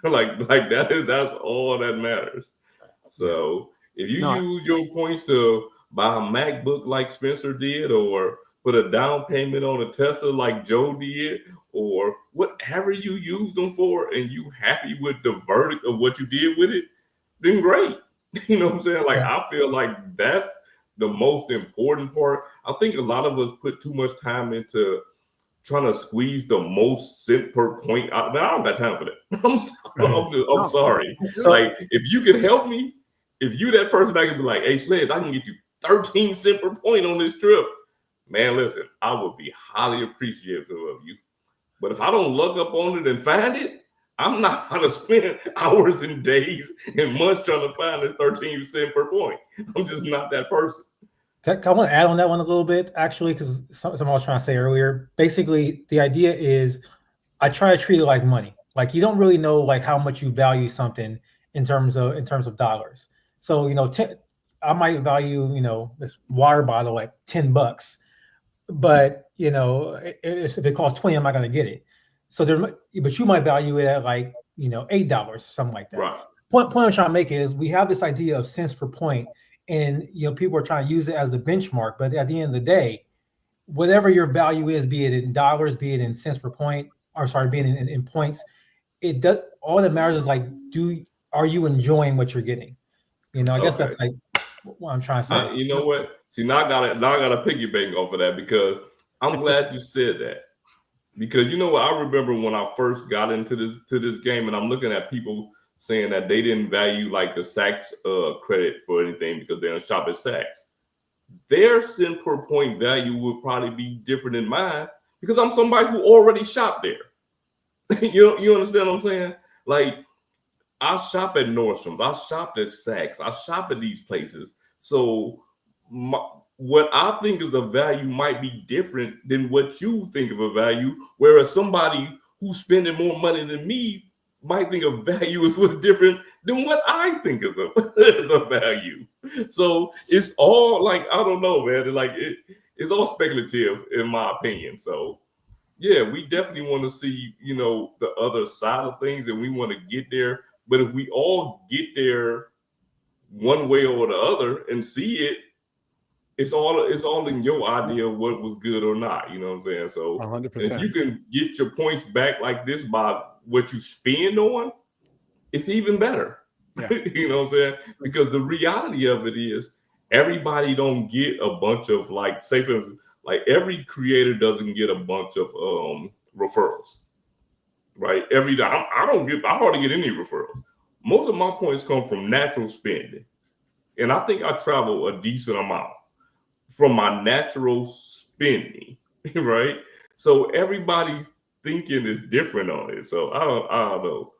like that's all that matters. So if you use your points to buy a MacBook like Spencer did, or put a down payment on a Tesla like Joe did, or whatever you use them for, and you happy with the verdict of what you did with it, then great. You know what I'm saying? Like, I feel like that's the most important part. I think a lot of us put too much time into trying to squeeze the most cent per point out. Man, I don't got time for that. I'm sorry. So, like, if you could help me, if you that person, I can be like, hey, Sledge, I can get you 13 cents per point on this trip. Man, listen, I would be highly appreciative of you. But if I don't look up on it and find it, I'm not going to spend hours and days and months trying to find this 13 cents per point. I'm just not that person. I want to add on that one a little bit, actually, because something I was trying to say earlier. Basically, the idea is I try to treat it like money. Like you don't really know like how much you value something in terms of dollars. So I might value this water bottle at $10, but if it costs 20, I'm not gonna get it. So but you might value it at like $8, something like that. Right. Point I'm trying to make is we have this idea of cents per point, and people are trying to use it as the benchmark. But at the end of the day, whatever your value is, be it in dollars, be it in cents per point, or sorry, being in points, it does. All that matters is like, are you enjoying what you're getting? I guess that's like what I'm trying to say. You know what? See, now I gotta piggyback off of that, because I'm glad you said that. Because you know what? I remember when I first got into this game, and I'm looking at people saying that they didn't value like the Saks credit for anything because they don't shop at Saks. Their cent per point value would probably be different than mine because I'm somebody who already shopped there. You understand what I'm saying? Like, I shop at Nordstrom's, I shopped at Saks, I shop at these places. So what I think of the value might be different than what you think of a value, whereas somebody who's spending more money than me might think of value is different than what I think of the value. So it's all like, I don't know, man. Like it's all speculative in my opinion. So yeah, we definitely want to see, the other side of things, and we want to get there. But if we all get there one way or the other and see it, it's all in your idea of what was good or not. You know what I'm saying? So 100%. If you can get your points back like this by what you spend on, it's even better. Yeah. You know what I'm saying? Because the reality of it is everybody don't get a bunch of, like, say for instance, like every creator doesn't get a bunch of referrals. Right? I hardly get any referrals. Most of my points come from natural spending. And I think I travel a decent amount from my natural spending, right? So everybody's thinking is different on it. So I don't know.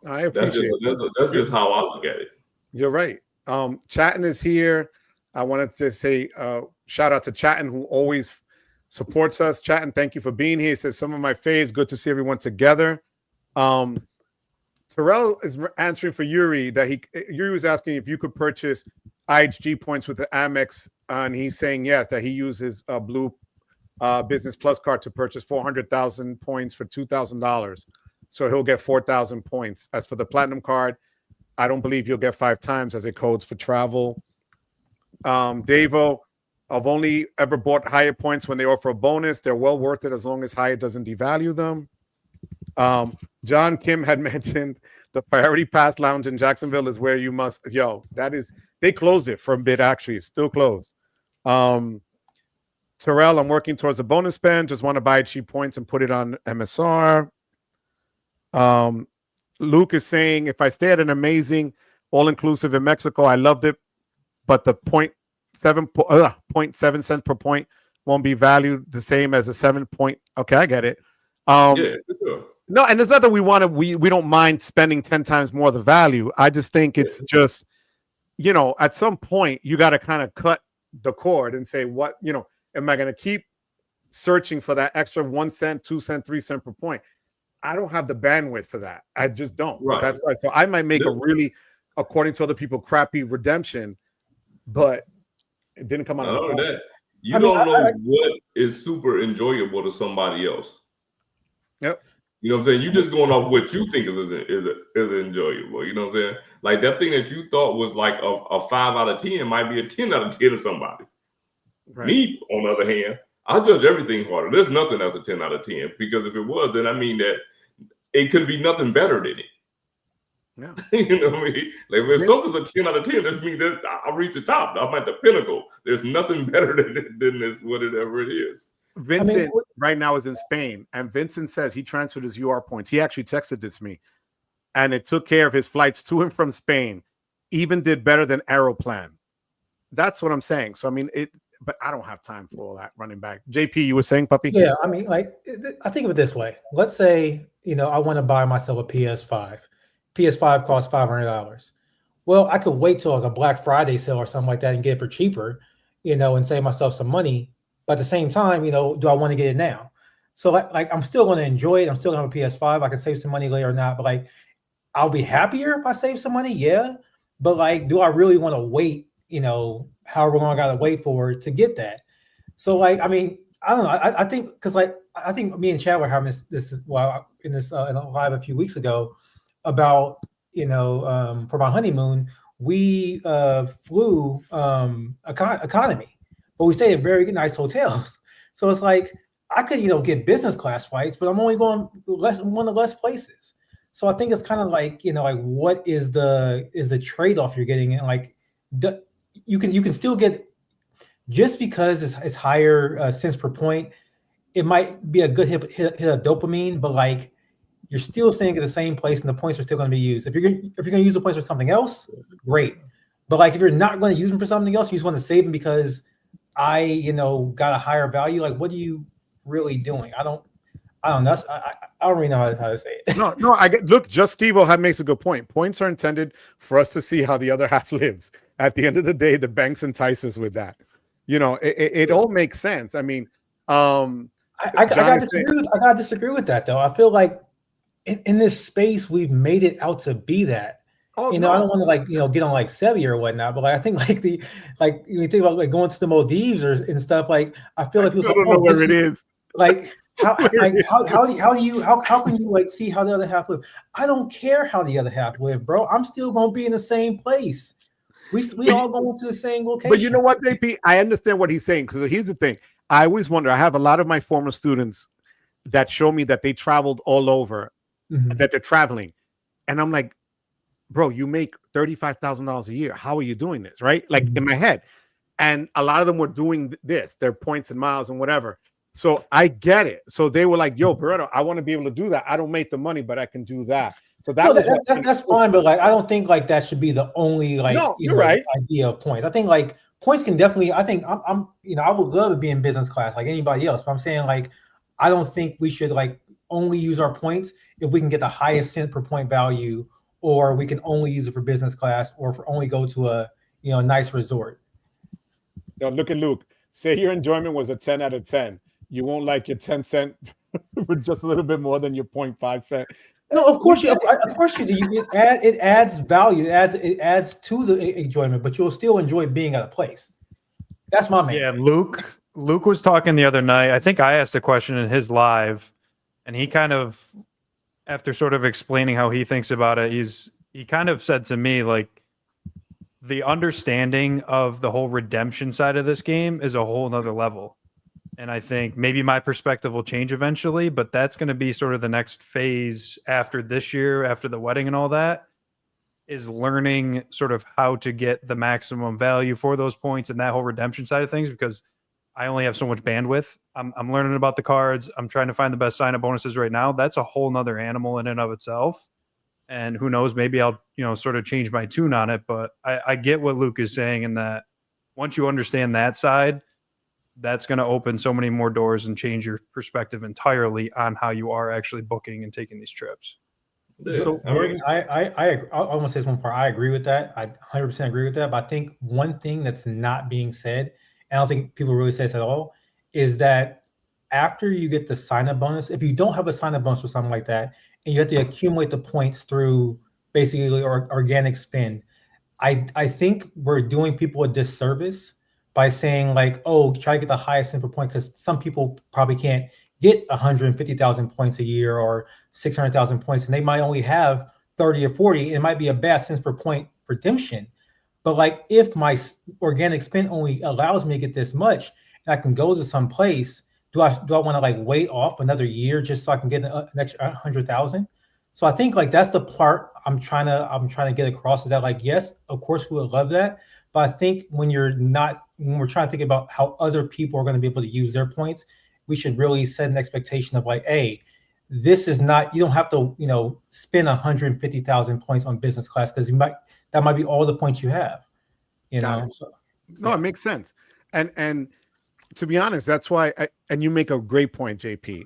I appreciate that's just how I look at it. You're right. Chatton is here. I wanted to say shout out to Chatton, who always supports us. Chatton, thank you for being here. He says some of my faves. Good to see everyone together. Terrell is answering for Yuri that Yuri was asking if you could purchase IHG points with the Amex, and he's saying yes, that he uses a Blue Business Plus card to purchase 400,000 points for $2,000. So he'll get 4,000 points. As for the Platinum card, I don't believe you'll get 5 times as it codes for travel. Davo, I've only ever bought Hyatt points when they offer a bonus. They're well worth it as long as Hyatt doesn't devalue them. John Kim had mentioned the Priority Pass Lounge in Jacksonville is where you must, they closed it for a bit, actually. It's still closed. Terrell, I'm working towards a bonus spend. Just want to buy cheap points and put it on MSR. Luke is saying, if I stay at an amazing all-inclusive in Mexico, I loved it, but the 0.7 cents per point won't be valued the same as a 7 point. Okay, I get it. Yeah, sure. No, and it's not that we don't mind spending 10 times more of the value. I just think it's just, at some point you got to kind of cut the cord and say, what, am I going to keep searching for that extra 1 cent, 2 cent, 3 cent per point? I don't have the bandwidth for that. I just don't. Right. That's why. So I might make a really, according to other people, crappy redemption, but it didn't come out of that. You don't know what is super enjoyable to somebody else. Yep. You know what I'm saying? You just going off what you think is enjoyable. You know what I'm saying? Like that thing that you thought was like a 5 out of 10 might be a 10 out of 10 to somebody. Right. Me, on the other hand, I judge everything harder. There's nothing that's a 10 out of 10, because if it was, then I mean that it could be nothing better than it. Yeah. You know what I mean? Like if something's a 10 out of 10, that means that I reached the top. I'm at the pinnacle. There's nothing better than this, whatever it is. Vincent right now is in Spain, and Vincent says he transferred his UR points. He actually texted this to me, and it took care of his flights to and from Spain. Even did better than Aeroplan. That's what I'm saying. So I mean, but I don't have time for all that running back. JP, you were saying, puppy? Yeah, I mean, like I think of it this way. Let's say I want to buy myself a PS5. PS5 costs $500. Well, I could wait till like a Black Friday sale or something like that and get it for cheaper, and save myself some money. But at the same time, do I want to get it now? So like I'm still going to enjoy it. I'm still going to have a PS5. I can save some money later or not, but like I'll be happier if I save some money. Yeah. But like, do I really want to wait, however long I got to wait for it to get that? So like, I mean, I don't know. I think, cause like, I think me and Chad were having this in a live a few weeks ago about, for my honeymoon, we flew economy, but we stayed at very nice hotels. So it's like, I could, get business class flights, but I'm only going one of less places. So I think it's kind of like, like what is the trade-off you're getting? And like, you can still get, just because it's higher cents per point, it might be a good hit of dopamine, but like you're still staying at the same place and the points are still going to be used. If you're going to use the points for something else, great. But like if you're not going to use them for something else, you just want to save them because I got a higher value. Like, what are you really doing? I don't know. I don't really know how to say it. No. Look, just Steve-O makes a good point. Points are intended for us to see how the other half lives. At the end of the day, the banks entice us with that. It all makes sense. I mean, I gotta disagree with that though. I feel like in this space we've made it out to be that. I don't want to like get on like Sevi or whatnot, but like I think like when you think about like going to the Maldives and stuff, like I feel like I don't know where it is. Like how can you like see how the other half live? I don't care how the other half live, bro. I'm still gonna be in the same place. We all going to the same location. But you know what, JP? I understand what he's saying, because here's the thing. I always wonder. I have a lot of my former students that show me that they traveled all over, that they're traveling, and I'm like, bro, you make $35,000 a year. How are you doing this? Right? Like in my head, and a lot of them were doing this. Their points and miles and whatever. So I get it. So they were like, yo, Berto, I want to be able to do that. I don't make the money, but I can do that. So that's fine, but like I don't think like that should be the only like you're right. idea of points. I think like points can definitely. I think I'm I would love to be in business class like anybody else, but I'm saying like I don't think we should like only use our points if we can get the highest cent per point value, or we can only use it for business class, or for only go to a nice resort. Now look at Luke. Say your enjoyment was a 10 out of 10. You won't like your 10 cent for just a little bit more than your 0.5 cent. No, of course you do. It adds value. It adds to the enjoyment, but you'll still enjoy being at a place. That's my man. Yeah, Luke was talking the other night. I think I asked a question in his live, and he kind of, after sort of explaining how he thinks about it, he kind of said to me like, the understanding of the whole redemption side of this game is a whole nother level. And I think maybe my perspective will change eventually, but that's going to be sort of the next phase after this year, after the wedding and all that, is learning sort of how to get the maximum value for those points and that whole redemption side of things, because I only have so much bandwidth. I'm learning about the cards. I'm trying to find the best sign-up bonuses right now. That's a whole nother animal in and of itself. And who knows, maybe I'll, sort of change my tune on it. But I get what Luke is saying, in that once you understand that side, that's going to open so many more doors and change your perspective entirely on how you are actually booking and taking these trips. So I want to say this one part. I agree with that. I 100% agree with that. But I think one thing that's not being said, and I don't think people really say this at all, is that after you get the sign-up bonus, if you don't have a sign-up bonus or something like that, and you have to accumulate the points through basically organic spend, I think we're doing people a disservice by saying like, oh, try to get the highest cent per point, because some people probably can't get 150,000 points a year or 600,000 points, and they might only have 30 or 40. It might be a bad cents per point redemption. But like, if my organic spend only allows me to get this much, and I can go to some place, do I want to like wait off another year just so I can get an extra 100,000? So I think like that's the part I'm trying to get across, is that like, yes, of course we would love that. But I think when we're trying to think about how other people are going to be able to use their points, we should really set an expectation of like, hey, this is not, you don't have to, spend 150,000 points on business class, because that might be all the points you have, So, no, it makes sense. And to be honest, that's why, and you make a great point, JP.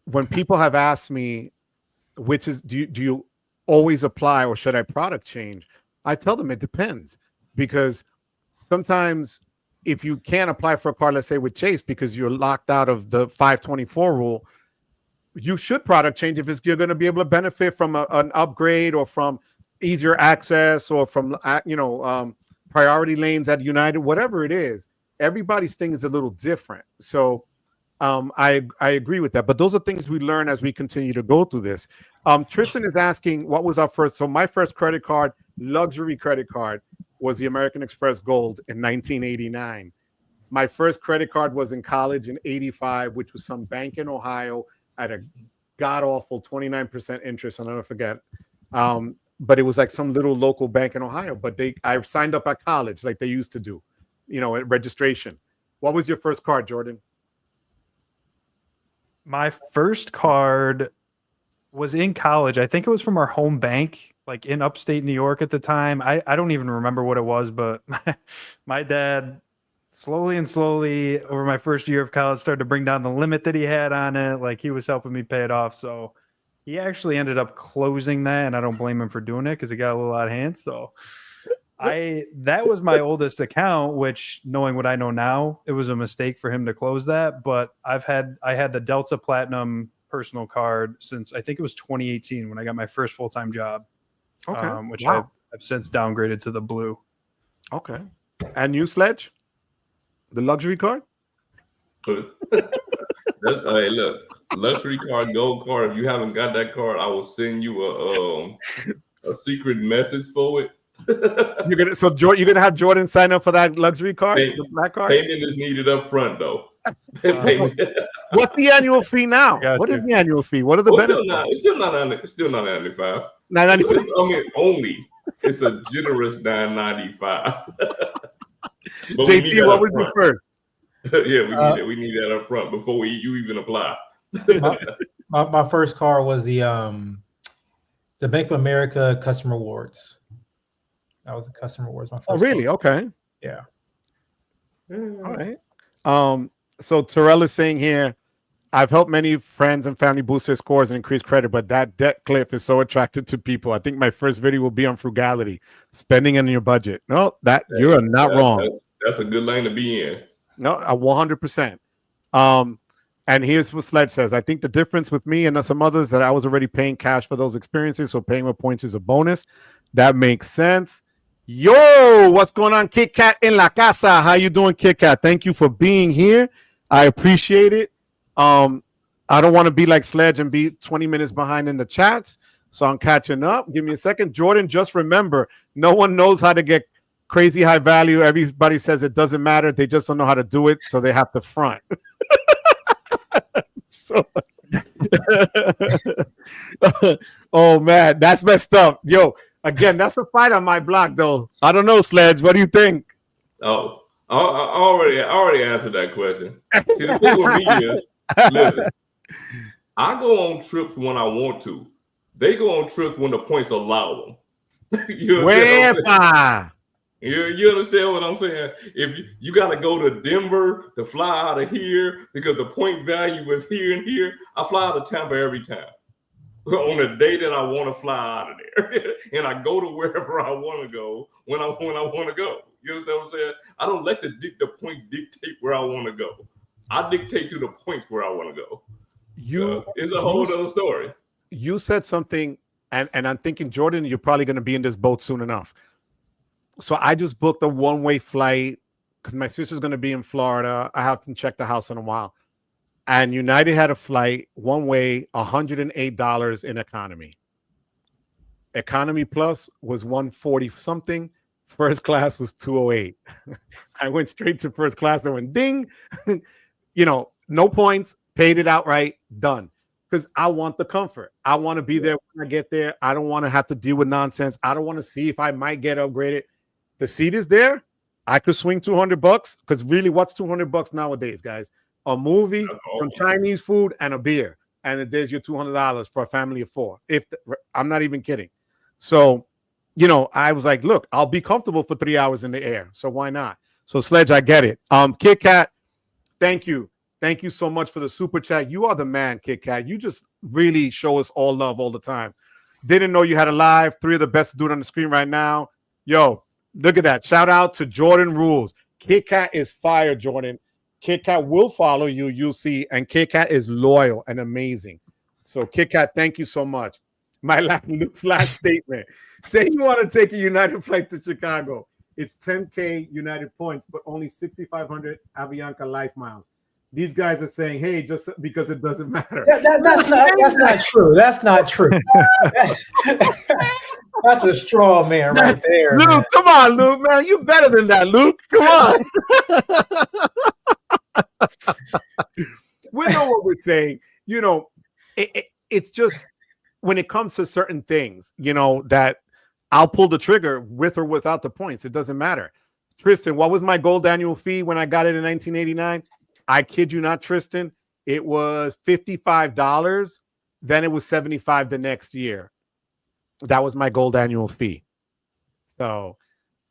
When people have asked me, which is, do you always apply, or should I product change? I tell them it depends, because sometimes if you can't apply for a card, let's say with Chase, because you're locked out of the 524 rule, you should product change if you're going to be able to benefit from an upgrade or from easier access or from, priority lanes at United, whatever it is. Everybody's thing is a little different. So I agree with that. But those are things we learn as we continue to go through this. Tristan is asking, what was our first? So my first credit card, luxury credit card, was the American Express Gold in 1989. My first credit card was in college in 85, which was some bank in Ohio at a god-awful 29% interest, and I'll never forget. But it was like some little local bank in Ohio. But I signed up at college like they used to do, at registration. What was your first card, Jordan? My first card was in college. I think it was from our home bank, like in upstate New York at the time. I don't even remember what it was, but my dad slowly over my first year of college started to bring down the limit that he had on it. Like he was helping me pay it off. So he actually ended up closing that, and I don't blame him for doing it because it got a little out of hand. So that was my oldest account, which, knowing what I know now, it was a mistake for him to close that. But I had the Delta Platinum personal card since I think it was 2018 when I got my first full-time job. Okay. Which wow. I've since downgraded to the blue. Okay. And you, Sledge? The luxury card? Hey, look, luxury card, gold card. If you haven't got that card, I will send you a secret message for it. You're gonna have Jordan sign up for that luxury card, the black card. Payment is needed up front, though. What's the annual fee now? What is the annual fee? What are the benefits? It's still not $95. Only. It's a generous $9.95. JP, what was your first? Yeah, we need that up front before you even apply. my first card was the Bank of America Customer Awards. That was the Customer Awards. My first. Oh, really? Card. Okay. Yeah. All right. So Terrell is saying here, I've helped many friends and family boost their scores and increase credit, but that debt cliff is so attractive to people. I think my first video will be on frugality, spending in your budget. No, you're not wrong. That's a good lane to be in. No, 100%. And here's what Sledge says. I think the difference with me and some others that I was already paying cash for those experiences, so paying with points is a bonus. That makes sense. Yo, what's going on, Kit Kat in la casa? How you doing, Kit Kat? Thank you for being here. I appreciate it. I don't want to be like Sledge and be 20 minutes behind in the chats, so I'm catching up. Give me a second. Jordan, just remember, no one knows how to get crazy high value. Everybody says it doesn't matter. They just don't know how to do it, so they have to front. Oh, man, that's messed up. Yo, again, that's a fight on my block, though. I don't know, Sledge. What do you think? Oh, I already answered that question. See, the thing with me is, listen, I go on trips when I want to. They go on trips when the points allow them. You understand what I'm saying? If you got to go to Denver to fly out of here because the point value is here and here, I fly out of Tampa every time on the day that I want to fly out of there, and I go to wherever I want to go when I want to go. You understand what I'm saying? I don't let the point dictate where I want to go. I dictate to the points where I want to go. It's a whole other story. You said something, and I'm thinking, Jordan, you're probably going to be in this boat soon enough. So I just booked a one-way flight because my sister's going to be in Florida. I haven't checked the house in a while. And United had a flight, one way, $108 in economy. Economy plus was $140 something. First class was $208. I went straight to first class. I went ding, no points, paid it outright, done. Because I want the comfort. I want to be there when I get there. I don't want to have to deal with nonsense. I don't want to see if I might get upgraded. The seat is there. I could swing $200 because really, what's $200 nowadays, guys? A movie, some Chinese food, and a beer, and there's your $200 for a family of four. I'm not even kidding. So, I was like, look, I'll be comfortable for 3 hours in the air, so why not? So, Sledge, I get it. Kit Kat, thank you so much for the super chat. You are the man, Kit Kat. You just really show us all love all the time. Didn't know you had a live. 3 of the best to do it on the screen right now. Yo, look at that. Shout out to Jordan Rules. Kit Kat is fire, Jordan. Kit Kat will follow you. You'll see. And Kit Kat is loyal and amazing. So Kit Kat, thank you so much. Luke's last statement. Say you want to take a United flight to Chicago. It's 10K United points, but only 6,500 Avianca Life miles. These guys are saying, hey, just because it doesn't matter. That's not true. That's not true. That's a straw man right there. Luke, man. Come on, Luke, man. You're better than that, Luke. Come on. We know what we're saying. You know, it's just when it comes to certain things, you know, that I'll pull the trigger with or without the points. It doesn't matter. Tristan, what was my gold annual fee when I got it in 1989? I kid you not, Tristan. It was $55. Then it was $75 the next year. That was my gold annual fee. So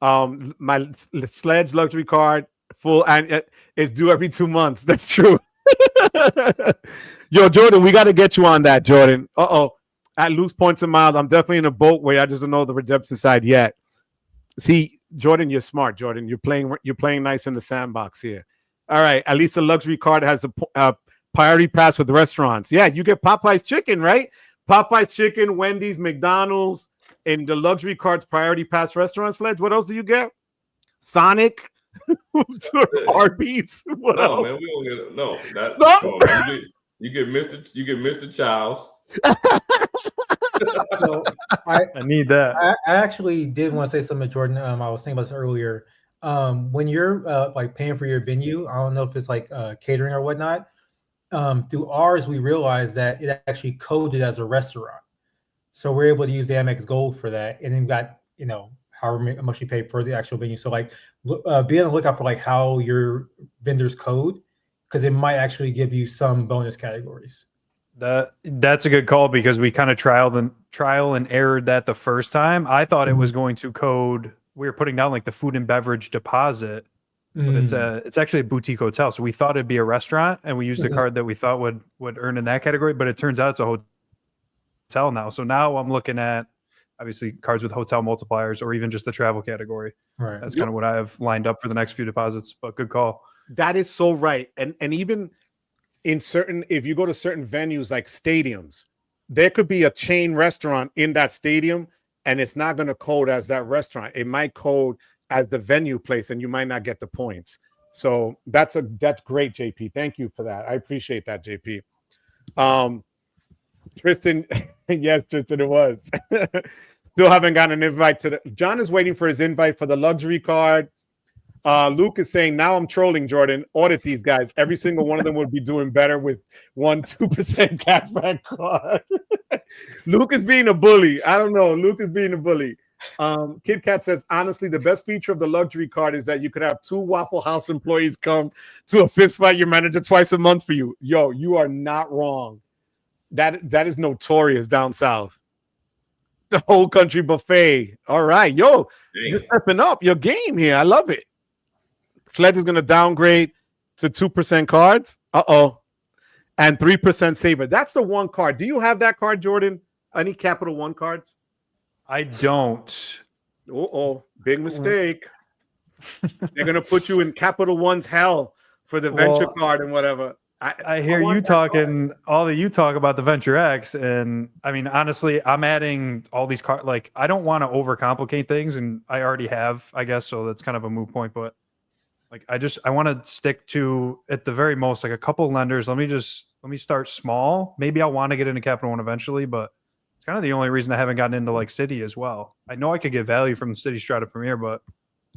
my Sledge luxury card full and is due every 2 months. That's true. Yo, Jordan, we got to get you on that, Jordan. At loose points and miles, I'm definitely in a boat where I just don't know the redemption side yet. See, Jordan, you're smart, Jordan. You're playing nice in the sandbox here. All right, at least the luxury card has a priority pass with restaurants. Yeah, you get Popeye's chicken, right? Popeye's chicken, Wendy's, McDonald's, and the luxury card's priority pass restaurant. Sledge. What else do you get? Sonic, Arby's. What else? Man, we don't get no. You get Mr. Childs. So I need that. I actually did want to say something to Jordan. I was thinking about this earlier. When you're like paying for your venue, I don't know if it's like catering or whatnot. Through ours, we realized that it actually coded as a restaurant, so we're able to use the Amex Gold for that, and then got however much you pay for the actual venue. So like, be on the lookout for like how your vendors code, because it might actually give you some bonus categories. That's a good call, because we kind of trial and errored that the first time. I thought it was going to code. We were putting down like the food and beverage deposit, but it's actually a boutique hotel. So we thought it'd be a restaurant, and we used a card that we thought would earn in that category, but it turns out it's a hotel now. So now I'm looking at obviously cards with hotel multipliers, or even just the travel category. Right. That's kind of what I have lined up for the next few deposits. But good call. That is so right, and even in if you go to certain venues like stadiums, there could be a chain restaurant in that stadium, and it's not going to code as that restaurant. It might code as the venue place, and you might not get the points. So that's great, JP. Thank you for that. I appreciate that, JP. Tristan, yes, Tristan, it was. Still haven't gotten an invite to John is waiting for his invite for the luxury card. Luke is saying, now I'm trolling, Jordan. Audit these guys. Every single one of them would be doing better with 1-2% cashback card. Luke is being a bully. I don't know. Luke is being a bully. Kit Kat says, honestly, the best feature of the luxury card is that you could have 2 Waffle House employees come to a fist fight your manager twice a month for you. Yo, you are not wrong. That is notorious down south. The whole country buffet. All right. Yo, you're stepping up your game here. I love it. Sledge is going to downgrade to 2% cards. And 3% saver. That's the one card. Do you have that card, Jordan? Any Capital One cards? I don't. Big mistake. They're going to put you in Capital One's hell for the venture card and whatever. I hear you talking, all that you talk about the Venture X, and I mean, honestly, I'm adding all these cards. Like, I don't want to overcomplicate things, and I already have, I guess, so that's kind of a moot point. But like, I want to stick to, at the very most, like a couple lenders. Let me start small. Maybe I'll want to get into Capital One eventually, but it's kind of the only reason I haven't gotten into like Citi as well. I know I could get value from the Citi Strata Premier, but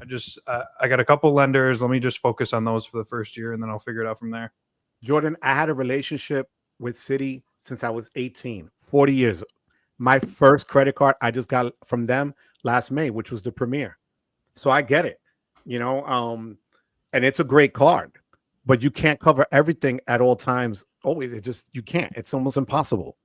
I got a couple lenders. Let me just focus on those for the first year, and then I'll figure it out from there. Jordan, I had a relationship with Citi since I was 18, 40 years. My first credit card I just got from them last May, which was the Premier. So I get it, and it's a great card, but you can't cover everything at all times. Always, you can't. It's almost impossible,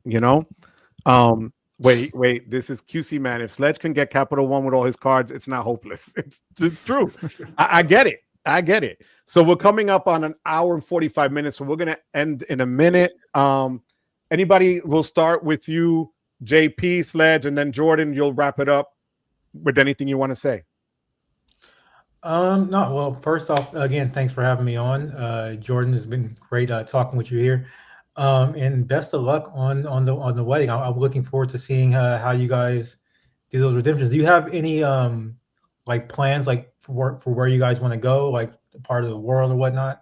Wait, this is QC man. If Sledge can get Capital One with all his cards, it's not hopeless. It's true. I get it. So we're coming up on an hour and 45 minutes. So we're going to end in a minute. Anybody, we'll start with you, JP, Sledge, and then Jordan, you'll wrap it up with anything you want to say. No, well, first off, again, thanks for having me on. Jordan, has been great talking with you here. And best of luck on the wedding. I'm looking forward to seeing how you guys do those redemptions. Do you have any like plans like for where you guys want to go, like part of the world or whatnot?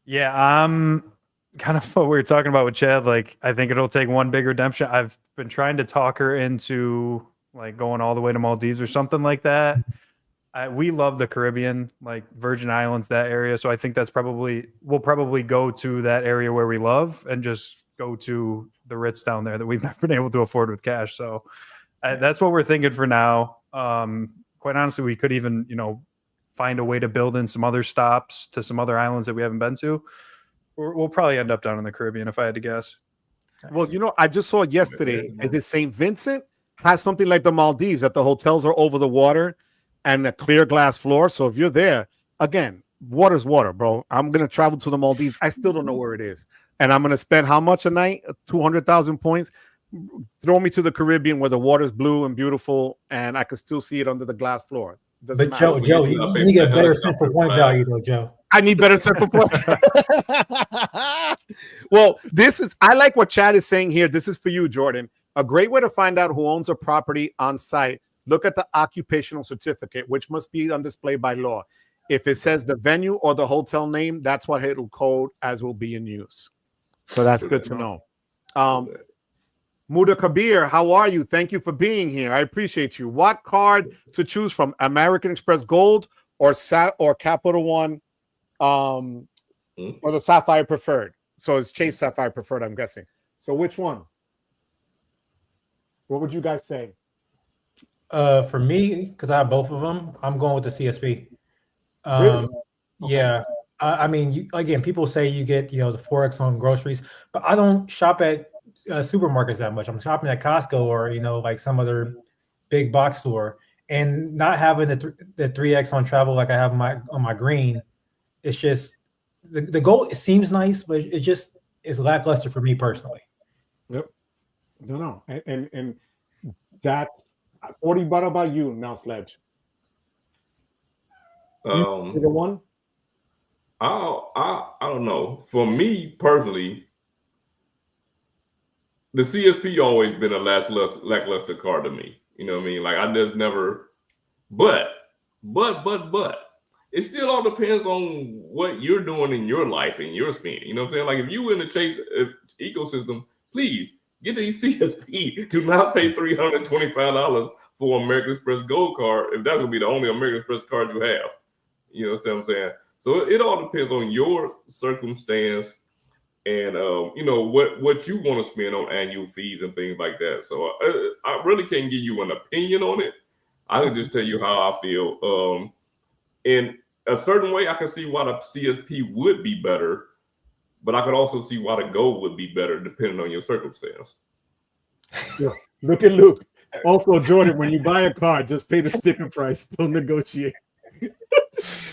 Yeah, I'm kind of what we were talking about with Chad. Like, I think it'll take one big redemption. I've been trying to talk her into like going all the way to Maldives or something like that. We love the Caribbean, like Virgin Islands, that area. So I think we'll probably go to that area where we love and just go to the Ritz down there that we've never been able to afford with cash. So that's what we're thinking for now. Quite honestly, we could even, find a way to build in some other stops to some other islands that we haven't been to. We'll probably end up down in the Caribbean if I had to guess. Well, I just saw yesterday, is it St. Vincent has something like the Maldives, that the hotels are over the water and a clear glass floor. So if you're there, again, water's water, bro. I'm going to travel to the Maldives. I still don't know where it is. And I'm going to spend how much a night? 200,000 points. Throw me to the Caribbean where the water's blue and beautiful and I can still see it under the glass floor. But Joe, you need to get better central point value though, Joe. I need better central point. Well, I like what Chad is saying here. This is for you, Jordan. A great way to find out who owns a property on site. Look at the occupational certificate, which must be on display by law. If it says the venue or the hotel name, that's what it'll code as will be in use. So that's good to know. Muda Kabir, how are you? Thank you for being here. I appreciate you. What card to choose from? American Express Gold or Capital One or the Sapphire Preferred? So it's Chase Sapphire Preferred, I'm guessing. So which one? What would you guys say? For me, because I have both of them, I'm going with the CSP. Really? Yeah. I mean, again, people say you get, the 4X on groceries, but I don't shop at supermarkets that much. I'm shopping at Costco or, like some other big box store, and not having the 3X on travel like I have on my green. It's just the gold. It seems nice, but it just is lackluster for me personally. Yep. No. And that, what about you now, Sledge? The one? I don't know. For me personally, the CSP always been a lackluster card to me. You know what I mean? Like I just never. But it still all depends on what you're doing in your life and your spend. You know what I'm saying? Like if you in the Chase ecosystem, please get the CSP. Do not pay $325 for American Express Gold card if that's gonna be the only American Express card you have. You know what I'm saying? So it all depends on your circumstance and what you want to spend on annual fees and things like that. So I really can't give you an opinion on it. I can just tell you how I feel. In a certain way, I can see why the CSP would be better, but I could also see why the Gold would be better depending on your circumstance. Yeah. Look at Luke. Also, Jordan, when you buy a car, just pay the sticker price. Don't negotiate.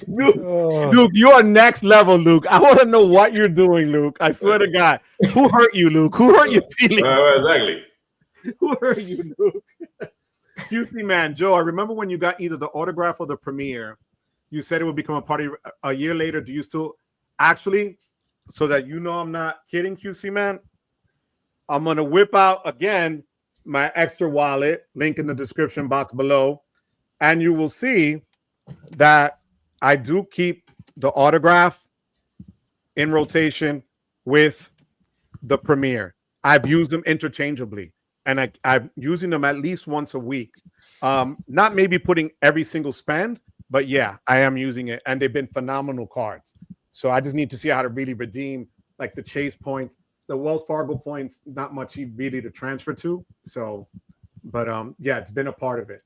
Luke, you are next level, Luke. I want to know what you're doing, Luke. I swear to God. Who hurt you, Luke? Who hurt your feelings? Exactly. Who hurt you, Luke? QC man, Joe, I remember when you got either the autograph or the premiere, you said it would become a party a year later. Do you still actually, so that I'm not kidding, QC man, I'm going to whip out again my Ekster wallet, link in the description box below, and you will see that I do keep the autograph in rotation with the premiere. I've used them interchangeably, and I'm using them at least once a week. Not maybe putting every single spend, but yeah, I am using it, and they've been phenomenal cards. So I just need to see how to really redeem like the Chase points, the Wells Fargo points, not much really to transfer to. So, but yeah, it's been a part of it.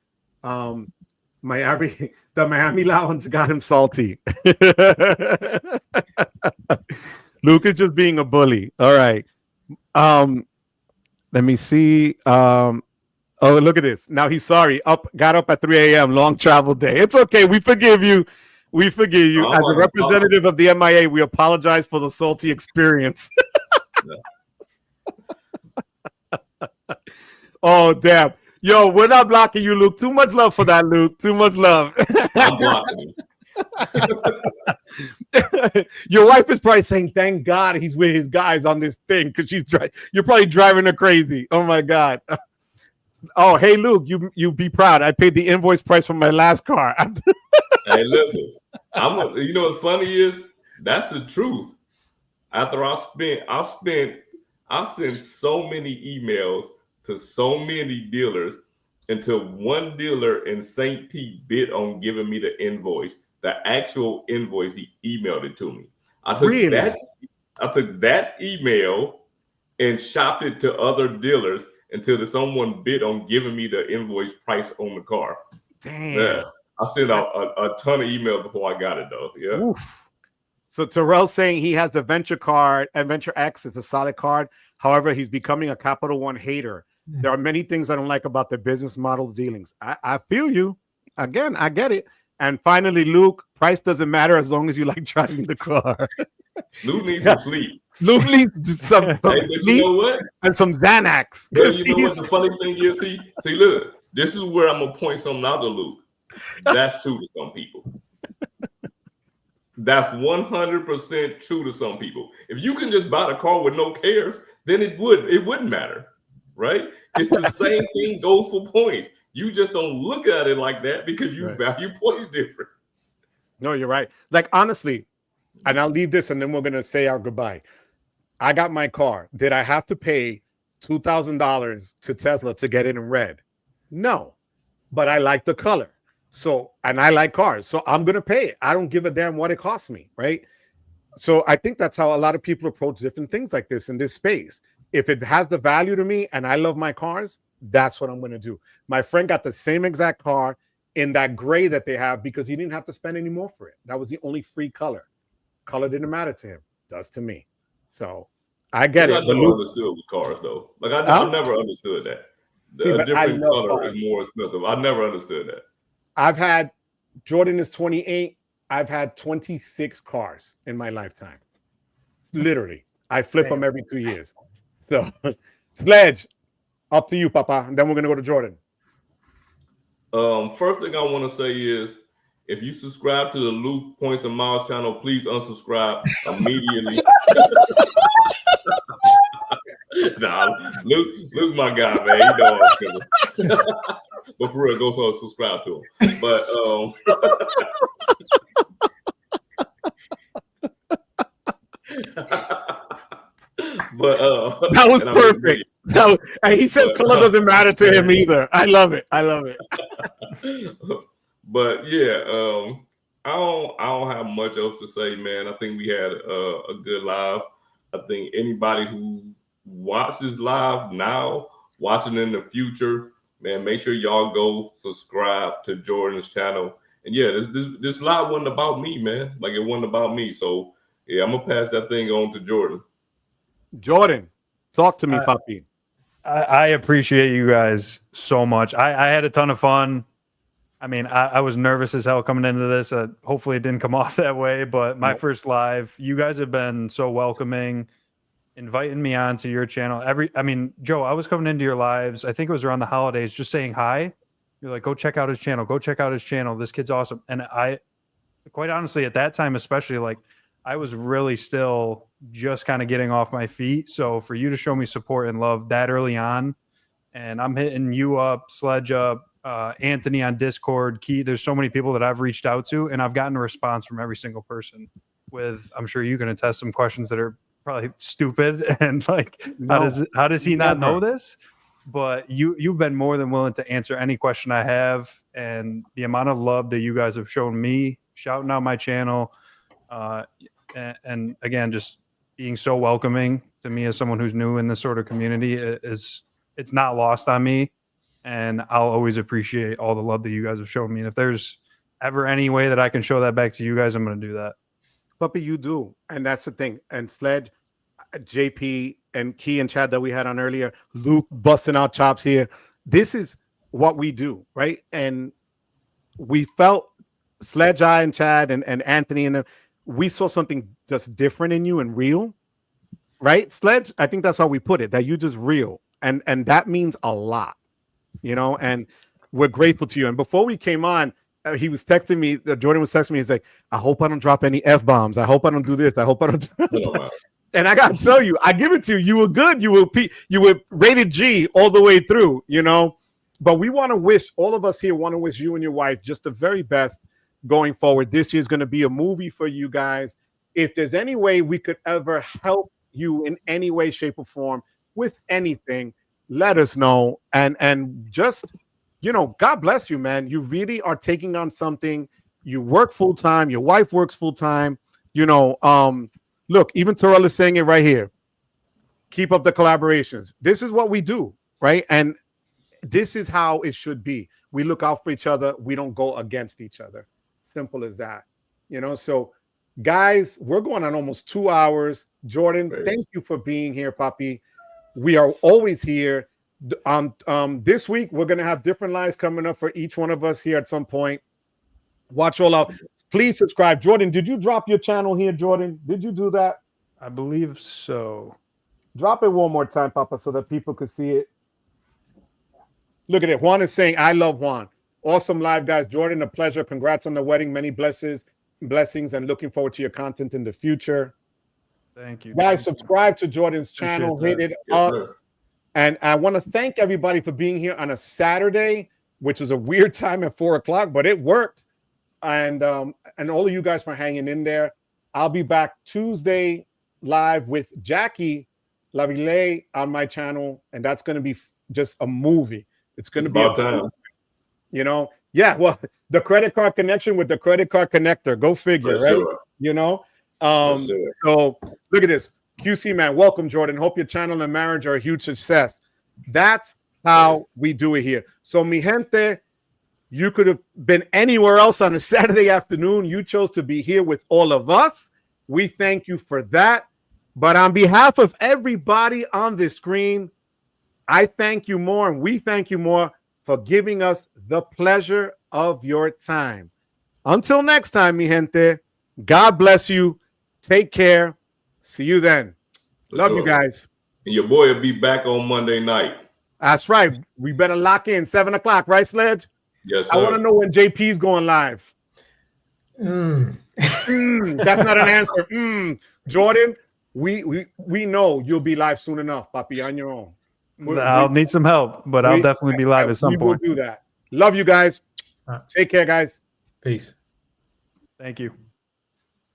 The Miami Lounge got him salty. Luke is just being a bully. All right. Let me see. Oh, look at this. Now he's sorry. Got up at 3 a.m. Long travel day. It's okay. We forgive you. We forgive you. As a representative of the MIA, we apologize for the salty experience. Oh, damn. Yo, we're not blocking you, Luke. Too much love for that, Luke. Too much love. I'm blocking you. Your wife is probably saying, "Thank God he's with his guys on this thing," because you're probably driving her crazy. Oh my God. Oh, hey Luke, you be proud. I paid the invoice price for my last car. Hey, listen, you know what's funny is that's the truth. After I sent so many emails to so many dealers until one dealer in St. Pete bid on giving me the invoice, the actual invoice. He emailed it to me. I took that email and shopped it to other dealers until someone bid on giving me the invoice price on the car. Damn. Yeah. I sent out a ton of emails before I got it, though. Yeah. Oof. So Terrell's saying he has the Venture card, and Venture X is a solid card. However, he's becoming a Capital One hater. There are many things I don't like about the business model dealings. I feel you. Again, I get it. And finally, Luke, price doesn't matter as long as you like driving the car. Luke needs some sleep. Luke needs some sleep, you know what? And some Xanax. But you know what the funny thing is? See, look, this is where I'm going to point something out to Luke. That's true to some people. That's 100% true to some people. If you can just buy the car with no cares, then it wouldn't matter, right? It's the same thing goes for points. You just don't look at it like that because you value points different. No, you're right. Like, honestly, and I'll leave this and then we're going to say our goodbye. I got my car. Did I have to pay $2,000 to Tesla to get it in red? No, but I like the color. So, and I like cars, so I'm going to pay it. I don't give a damn what it costs me, right? So I think that's how a lot of people approach different things like this in this space. If it has the value to me and I love my cars, that's what I'm going to do. My friend got the same exact car in that gray that they have because he didn't have to spend any more for it. That was the only free color. Color didn't matter to him. Does to me. So I get it. I never understood with cars, though. Like I never understood that. A different color is more expensive. I never understood that. I've had, Jordan is 28. I've had 26 cars in my lifetime. Literally. I flip them every 2 years. So, Sledge, up to you, Papa. And then we're going to go to Jordan. First thing I want to say is, if you subscribe to the Luke Points and Miles channel, please unsubscribe immediately. Nah, Luke, my guy, man. You know I'm kidding. But for real, go subscribe to him. But that was perfect. And he said color doesn't matter to him either. I love it. But yeah, I don't have much else to say, man. I think we had a good live. I think anybody who watches live now, watching in the future, man, make sure y'all go subscribe to Jordan's channel. And yeah, this live wasn't about me, man. Like, it wasn't about me. So yeah, I'm gonna pass that thing on to Jordan. Jordan, talk to me, puppy. I appreciate you guys so much. I had a ton of fun. I mean, I was nervous as hell coming into this. Hopefully it didn't come off that way, but my first live, you guys have been so welcoming, inviting me onto your channel. Joe, I was coming into your lives. I think it was around the holidays, just saying hi. You're like, go check out his channel. Go check out his channel. This kid's awesome. And I, quite honestly, at that time, especially, like, I was really still just kind of getting off my feet. So for you to show me support and love that early on, and I'm hitting you up, Sledge up, Anthony on Discord, Key. There's so many people that I've reached out to, and I've gotten a response from every single person with, I'm sure you can attest, some questions that are probably stupid and like, how does he not know this? But you've been more than willing to answer any question I have, and the amount of love that you guys have shown me, shouting out my channel, and again, just being so welcoming to me as someone who's new in this sort of community it's not lost on me, and I'll always appreciate all the love that you guys have shown me. And if there's ever any way that I can show that back to you guys, I'm going to do that. Puppy, you do, and that's the thing. And Sledge, JP, and Key and Chad that we had on earlier, Luke busting out chops here. This is what we do, right? And we felt Sledge, I, and Chad, and Anthony, and them, we saw something just different in you and real, right? Sledge, I think that's how we put it, that you just real. And that means a lot. you know, and we're grateful to you. And before we came on, he was texting me, Jordan was texting me, he's like, I hope I don't drop any F-bombs. I hope I don't do this. I hope I don't do that. And I got to tell you, I give it to you. You were good. You were rated G all the way through, you know. But we want to wish, all of us here want to wish you and your wife just the very best going forward. This year is going to be a movie for you guys. If there's any way we could ever help you in any way, shape, or form with anything, let us know. And just, you know, God bless you, man. You really are taking on something. You work full time. Your wife works full time. You know, look, even Terrell is saying it right here. Keep up the collaborations. This is what we do, right? And this is how it should be. We look out for each other. We don't go against each other. Simple as that. You know, so guys, we're going on almost 2 hours. Jordan, thank you for being here, Papi. We are always here. This week, we're going to have different lives coming up for each one of us here at some point. Watch all out. Please subscribe. Jordan, did you drop your channel here, Jordan? Did you do that? I believe so. Drop it one more time, Papa, so that people could see it. Look at it. Juan is saying, I love Juan. Awesome live, guys. Jordan, a pleasure. Congrats on the wedding. Many blessings, and looking forward to your content in the future. Thank you. Guys, subscribe to Jordan's channel. Hit it up. And I want to thank everybody for being here on a Saturday, which was a weird time at 4 o'clock, but it worked. And all of you guys for hanging in there. I'll be back Tuesday live with Jackie Laville on my channel, and that's going to be just a movie. It's going to be about time. You know, yeah. Well, the credit card connection with the credit card connector. Go figure, right? Sure. You know. So look at this. QC man, welcome, Jordan. Hope your channel and marriage are a huge success. That's how we do it here. So, mi gente, you could have been anywhere else on a Saturday afternoon. You chose to be here with all of us. We thank you for that. But on behalf of everybody on this screen, I thank you more, and we thank you more for giving us the pleasure of your time. Until next time, mi gente, God bless you. Take care. See you then. Love you guys. And your boy will be back on Monday night. That's right. We better lock in 7 o'clock, right, Sledge? Yes, sir. I want to know when JP's going live. That's not an answer. Jordan, we know you'll be live soon enough, Papi, on your own. I'll need some help, but I'll definitely be live at some point. We will do that. Love you guys. Take care, guys. Peace. Thank you.